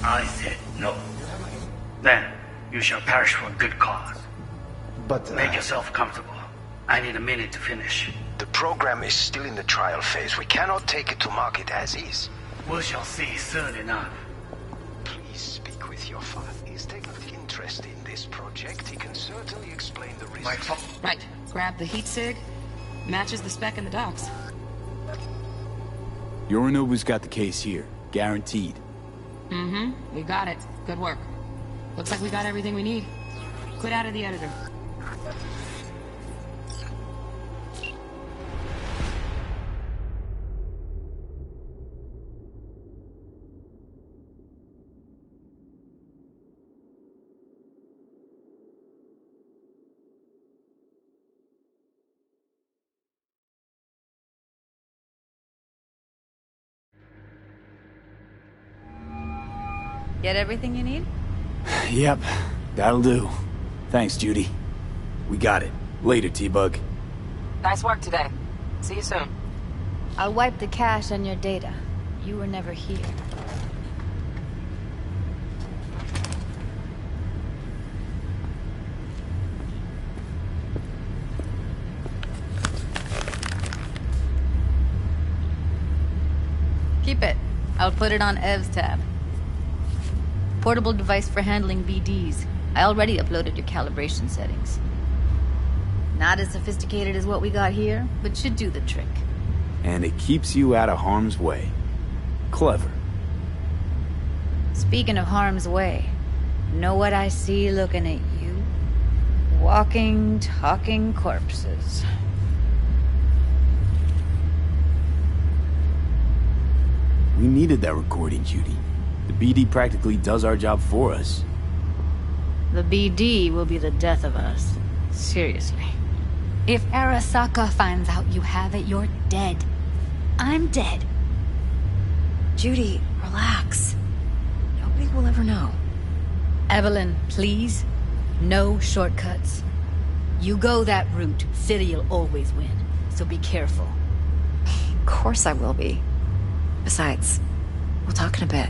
S2: I said no. Then you shall perish for a good cause.
S12: But
S2: make yourself comfortable. I need a minute to finish.
S6: The program is still in the trial phase. We cannot take it to market as is.
S2: We shall see soon enough.
S6: Please speak with your father. He's taken an interest in this project. He can certainly explain the risks.
S4: Right. Grab the heat sig. Matches the spec in the docks.
S5: Yorinobu's got the case here. Guaranteed.
S4: Mm-hmm. We got it. Good work. Looks like we got everything we need. Quit out of the editor.
S7: Get everything you need?
S5: Yep, that'll do. Thanks, Judy. We got it. Later, T-Bug.
S19: Nice work today. See you soon.
S7: I'll wipe the cache on your data. You were never here. Keep it. I'll put it on Ev's tab. portable device for handling BDs. I already uploaded your calibration settings. Not as sophisticated as what we got here, but should do the trick.
S5: And it keeps you out of harm's way. Clever.
S7: Speaking of harm's way, know what I see looking at you? Walking, talking corpses.
S5: We needed that recording, Judy. The BD practically does our job for us.
S7: The BD will be the death of us. Seriously. If Arasaka finds out you have it, you're dead. I'm dead.
S1: Judy, relax. Nobody will ever know.
S7: Evelyn, please. No shortcuts. You go that route, City'll always win. So be careful.
S1: Of course I will be. Besides, we'll talk in a bit.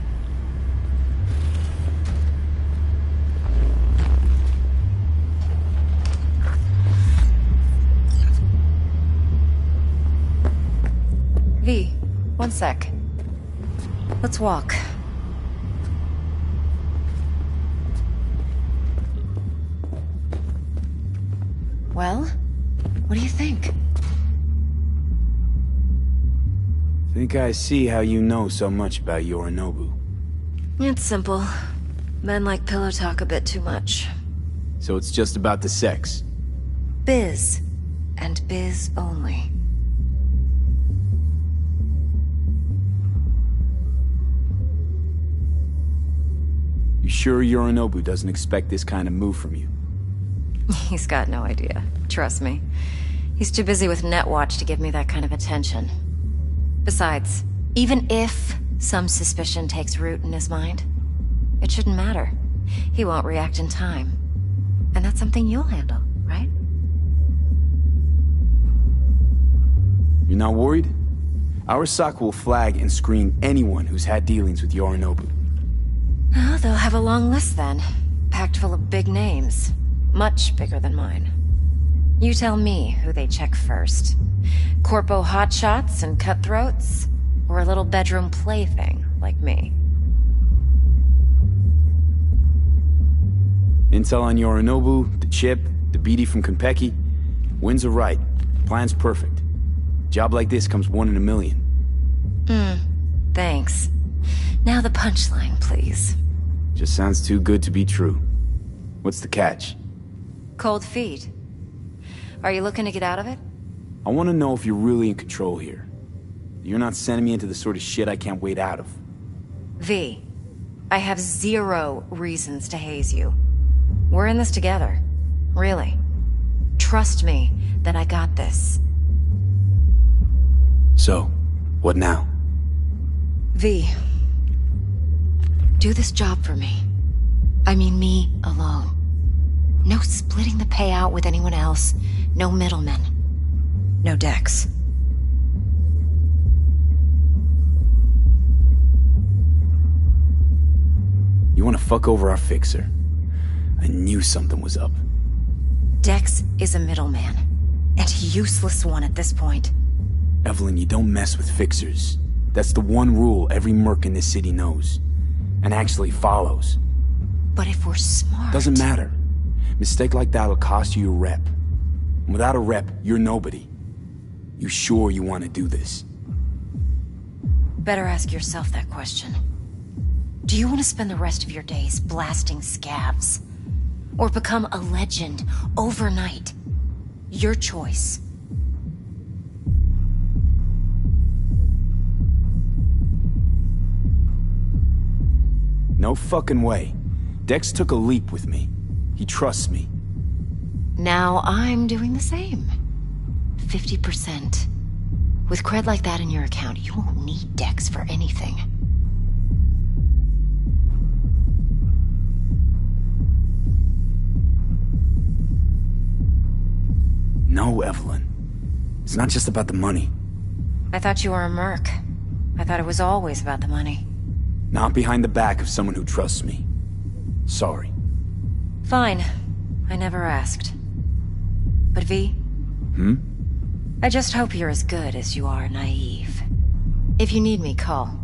S1: V, one sec. Let's walk. Well, what do you think?
S5: Think I see how you know so much about Yorinobu.
S1: It's simple. Men like pillow talk a bit too much.
S5: So it's just about the sex.
S1: Biz. And biz only.
S5: You sure Yorinobu doesn't expect this kind of move from you?
S1: He's got no idea. Trust me. He's too busy with Netwatch to give me that kind of attention. Besides, even if some suspicion takes root in his mind, it shouldn't matter. He won't react in time. And that's something you'll handle, right?
S5: You're not worried? Arasaka will flag and screen anyone who's had dealings with Yorinobu.
S1: Oh, they'll have a long list then. Packed full of big names. Much bigger than mine. You tell me who they check first. Corpo hotshots and cutthroats? Or a little bedroom plaything like me?
S5: Intel on Yorinobu, the chip, the BD from Konpeki. Winds are right. Plan's perfect. Job like this comes 1 in a million.
S1: Thanks. Now the punchline, please.
S5: Just sounds too good to be true. What's the catch?
S1: Cold feet. Are you looking to get out of it?
S5: I want to know if you're really in control here. You're not sending me into the sort of shit I can't wait out of.
S1: V, I have 0 reasons to haze you. We're in this together. Really. Trust me that I got this.
S5: So, what now?
S1: V, do this job for me. I mean me alone. No splitting the payout with anyone else. No middlemen. No Dex.
S5: You want to fuck over our fixer? I knew something was up.
S1: Dex is a middleman. And a useless one at this point.
S5: Evelyn, you don't mess with fixers. That's the one rule every merc in this city knows. And actually follows.
S1: But if we're smart...
S5: Doesn't matter. Mistake like that'll cost you your rep. And without a rep, you're nobody. You sure you want to do this?
S1: Better ask yourself that question. Do you want to spend the rest of your days blasting scavs? Or become a legend overnight? Your choice.
S5: No fucking way. Dex took a leap with me. He trusts me.
S1: Now I'm doing the same. 50%. With cred like that in your account, you won't need Dex for anything.
S5: No, Evelyn. It's not just about the money.
S1: I thought you were a merc. I thought it was always about the money.
S5: Not behind the back of someone who trusts me. Sorry.
S1: Fine. I never asked. But V? I just hope you're as good as you are naive. If you need me, call.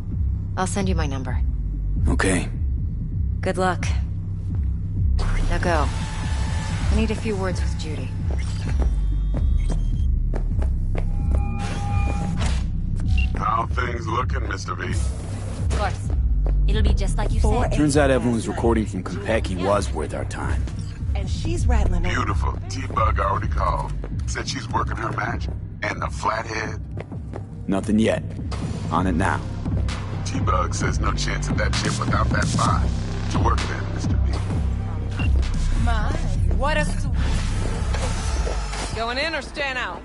S1: I'll send you my number.
S5: Okay.
S1: Good luck. Now go. I need a few words with Judy.
S14: How things looking, Mr. V?
S20: Of course. It'll be just like you said.
S5: Turns out everyone's recording from Konpeki was worth our time.
S17: And she's rattling.
S14: Beautiful. T-Bug already called. Said she's working her match. And the flathead.
S5: Nothing yet. On it now.
S14: T-Bug says no chance of that chip without that vibe. To work then, Mr. V.
S21: My, what a... Going in or staying out?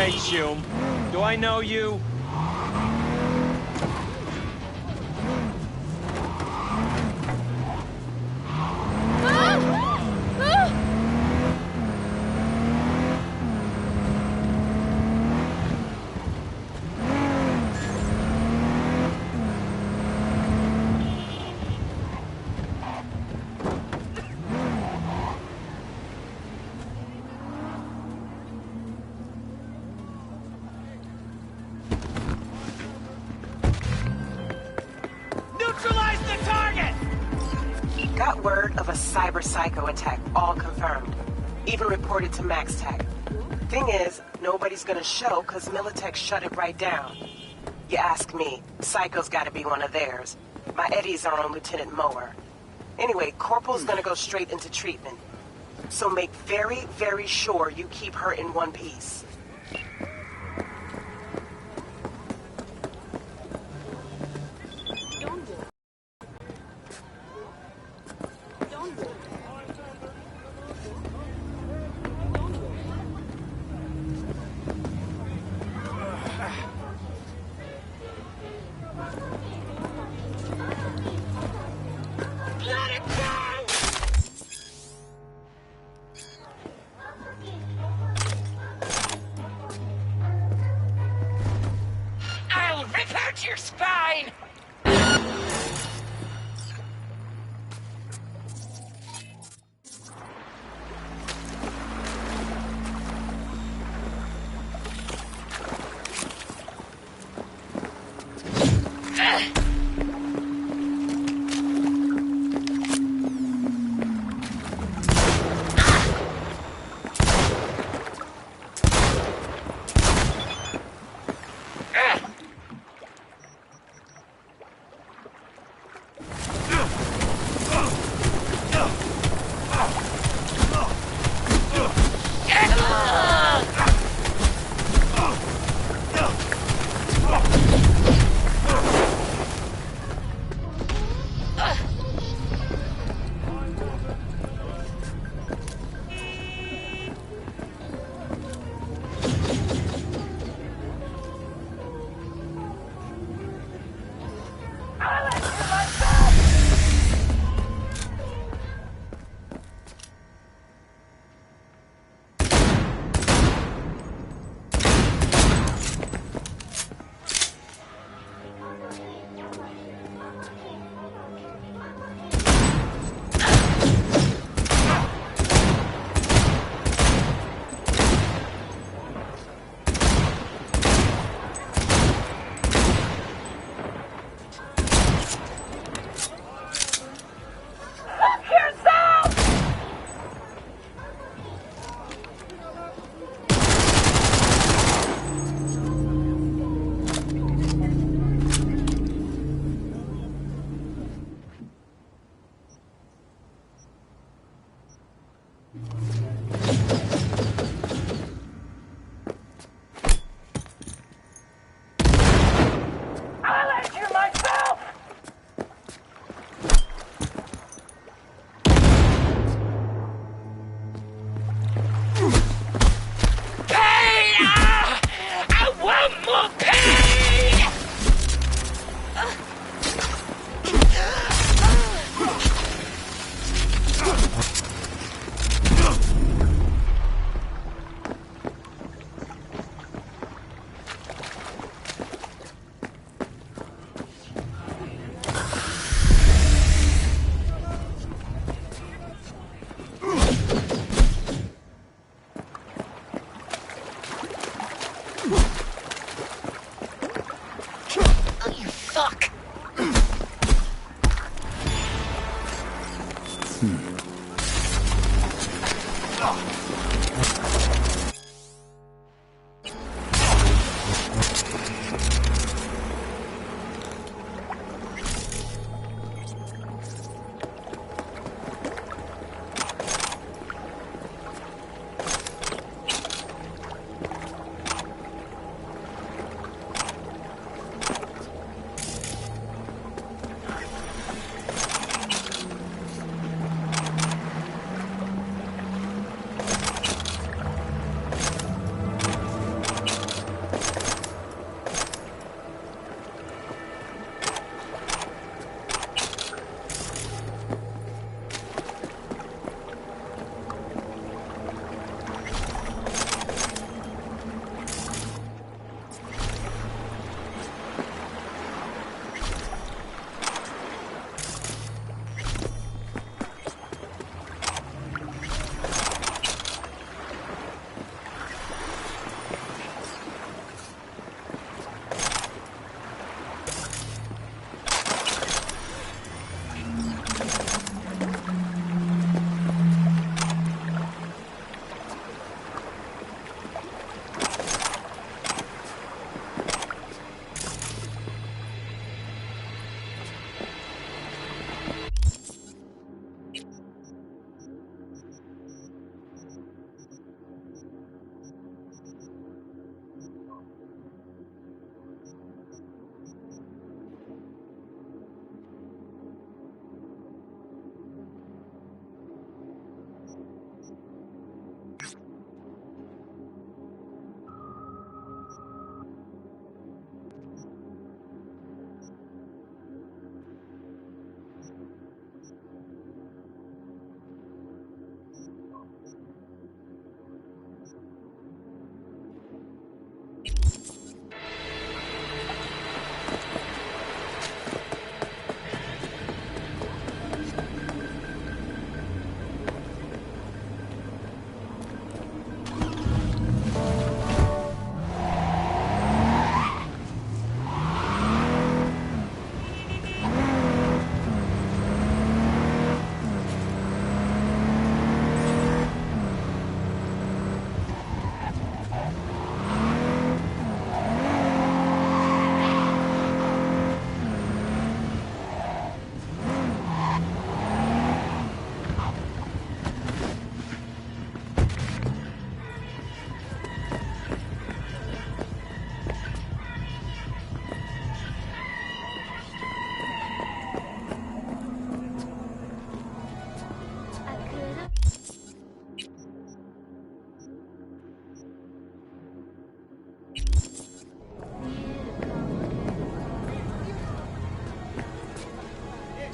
S22: Hey, Shum. Do I know you?
S17: Neutralize the target! Got word of a cyber psycho attack, all confirmed. Even reported to MaxTech. Thing is, nobody's gonna show because Militech shut it right down. You ask me, Psycho's gotta be one of theirs. My Eddies are on Lieutenant Mower. Anyway, Corporal's gonna go straight into treatment. So make very, very sure you keep her in one piece.
S15: I'll rip out your spine!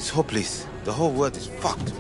S9: is hopeless. The whole world is fucked.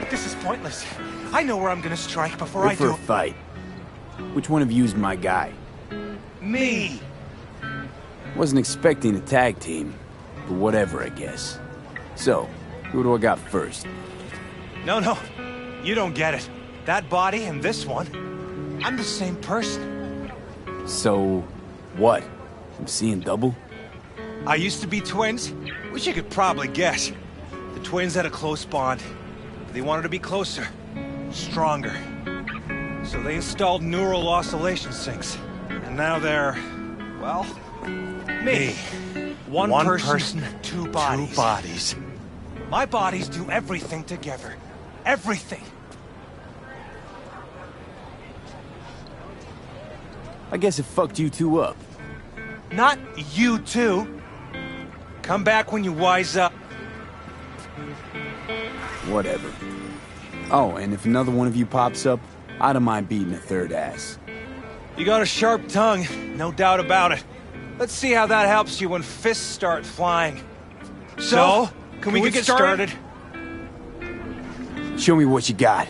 S22: This is pointless. I know where I'm gonna strike before
S5: Ready
S22: I
S5: for
S22: do.
S5: a fight. Which one of you's my guy?
S22: Me!
S5: Wasn't expecting a tag team, but whatever, I guess. So, who do I got first?
S22: No. You don't get it. That body and this one, I'm the same person.
S5: So, what? I'm seeing double?
S22: I used to be twins, which you could probably guess. The twins had a close bond. But they wanted to be closer, stronger. So they installed neural oscillation syncs. And now they're, well, me. One person, two bodies. My bodies do everything together. Everything.
S5: I guess it fucked you two up.
S22: Not you two. Come back when you wise up.
S5: Whatever. Oh, and if another one of you pops up, I don't mind beating a third ass.
S22: You got a sharp tongue, no doubt about it. Let's see how that helps you when fists start flying. So, can we get started?
S5: Show me what you got.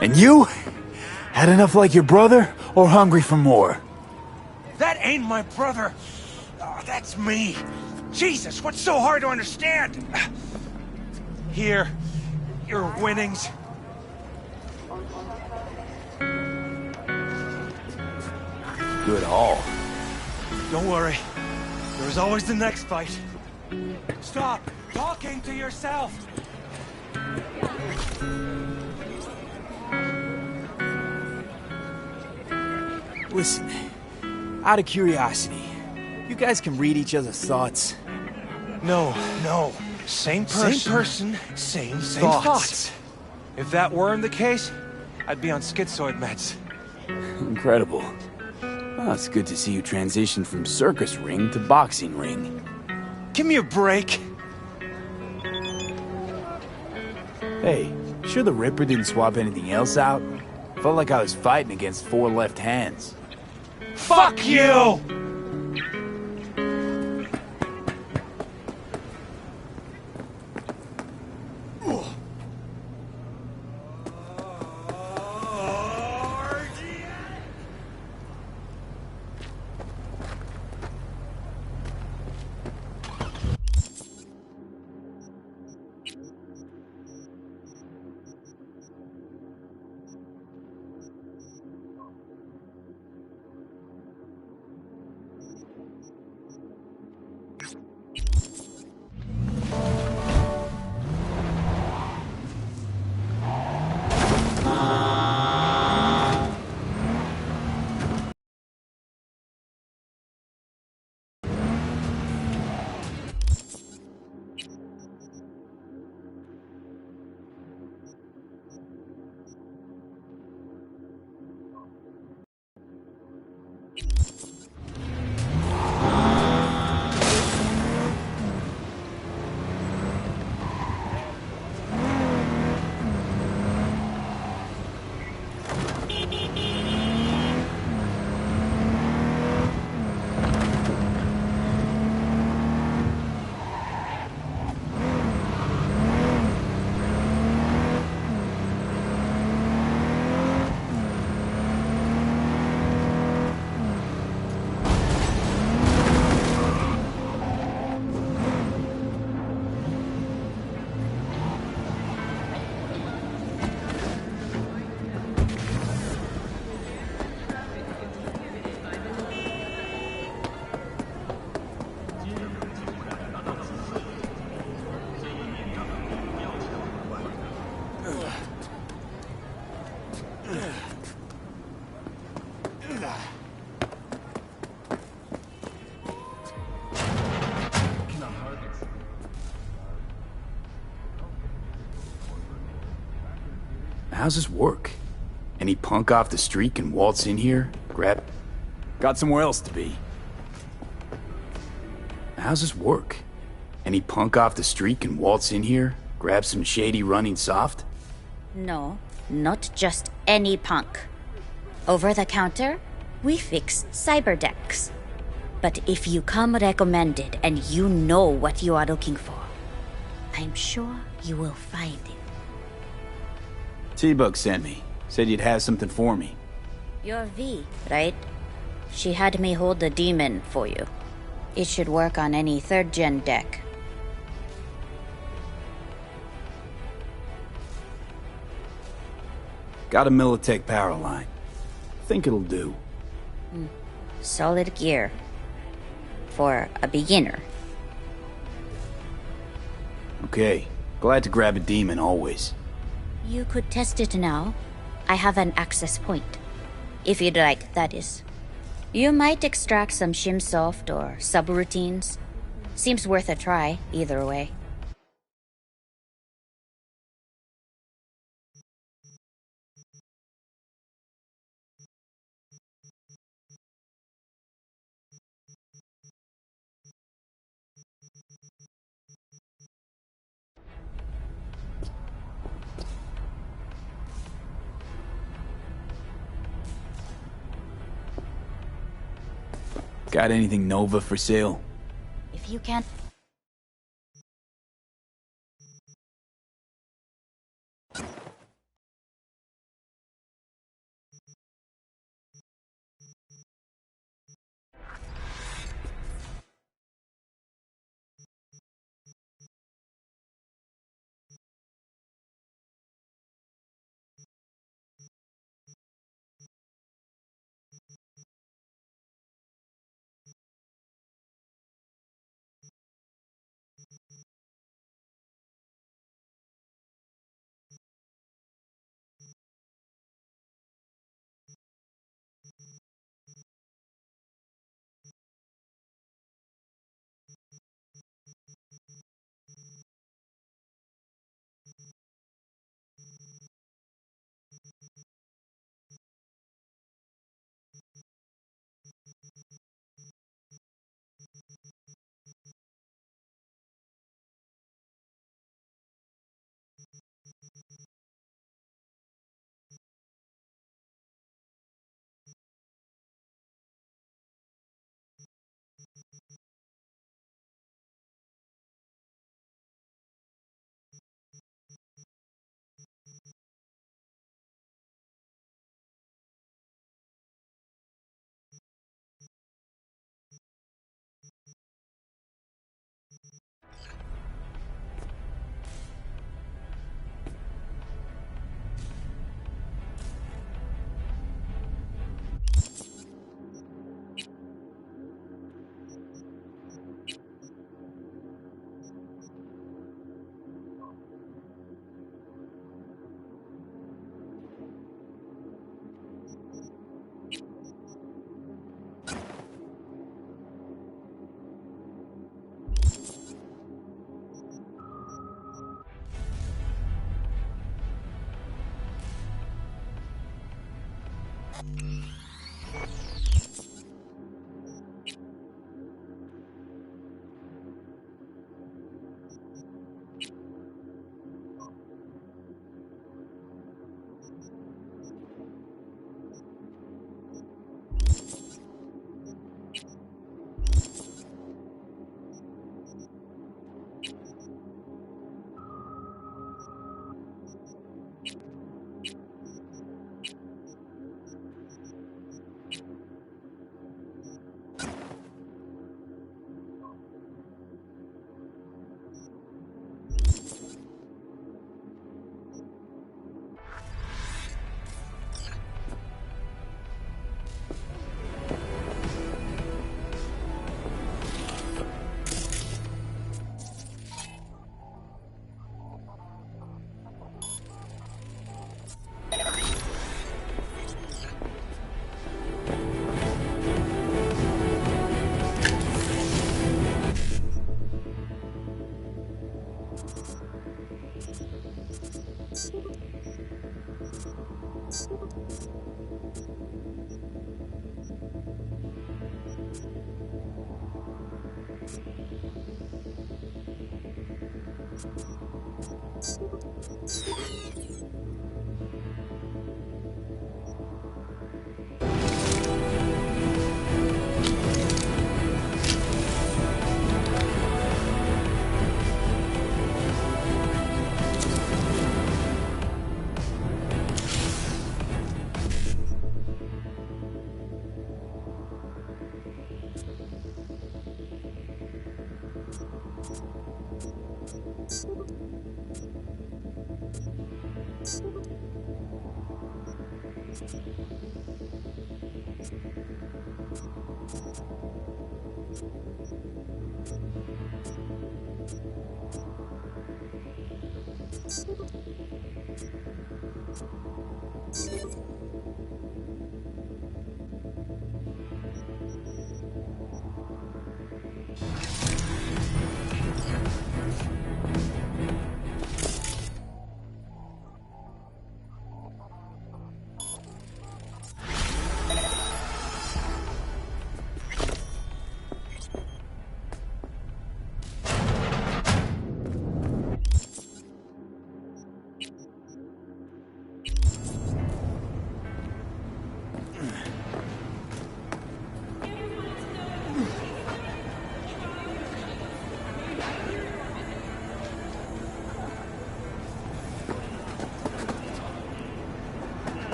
S5: And you? Had enough like your brother, or hungry for more?
S22: That ain't my brother. Oh, that's me. Jesus, what's so hard to understand? Here, your winnings.
S5: Good haul.
S22: Don't worry. There's always the next fight. Stop talking to yourself.
S5: Listen, out of curiosity, you guys can read each other's thoughts?
S22: No. Same person, same thoughts. If that weren't the case, I'd be on schizoid meds.
S5: Incredible. Well, it's good to see you transition from circus ring to boxing ring.
S22: Give me a break.
S5: Hey, sure the Ripper didn't swap anything else out? Felt like I was fighting against four left hands.
S22: Fuck you!
S5: How's this work? Any punk off the street can waltz in here, grab... Got somewhere else to be. How's this work? Any punk off the street can waltz in here, grab some shady running soft?
S3: No, not just any punk. Over the counter, we fix cyberdecks. But if you come recommended and you know what you are looking for, I'm sure you will find it.
S5: T-Bug sent me. Said you'd have something for me.
S3: You're V, right? She had me hold the demon for you. It should work on any 3rd-gen deck.
S5: Got a Militech power line. Think it'll do.
S3: Solid gear. For a beginner.
S5: Okay. Glad to grab a demon always.
S3: You could test it now. I have an access point. If you'd like, that is. You might extract some shimsoft or subroutines. Seems worth a try, either way.
S5: Got anything Nova for sale?
S3: If you can't...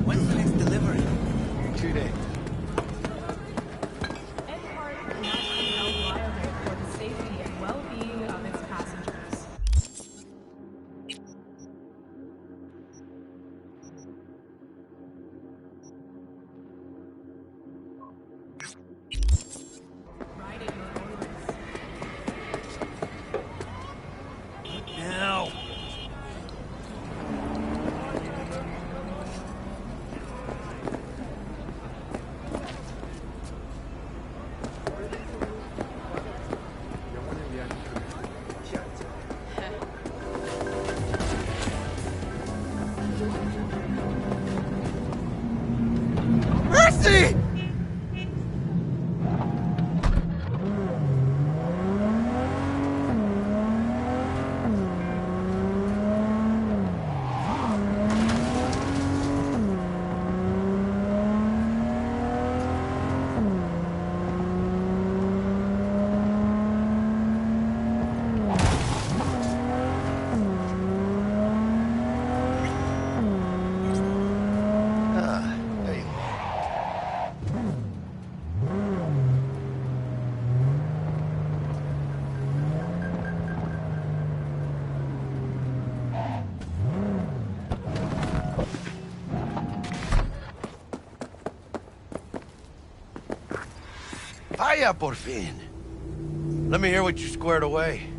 S12: When's the next delivery? 2 days.
S10: For the safety and well-being of its passengers.
S12: Now. Mercy! There you
S9: Hiya, por fin. Let me hear what you squared away.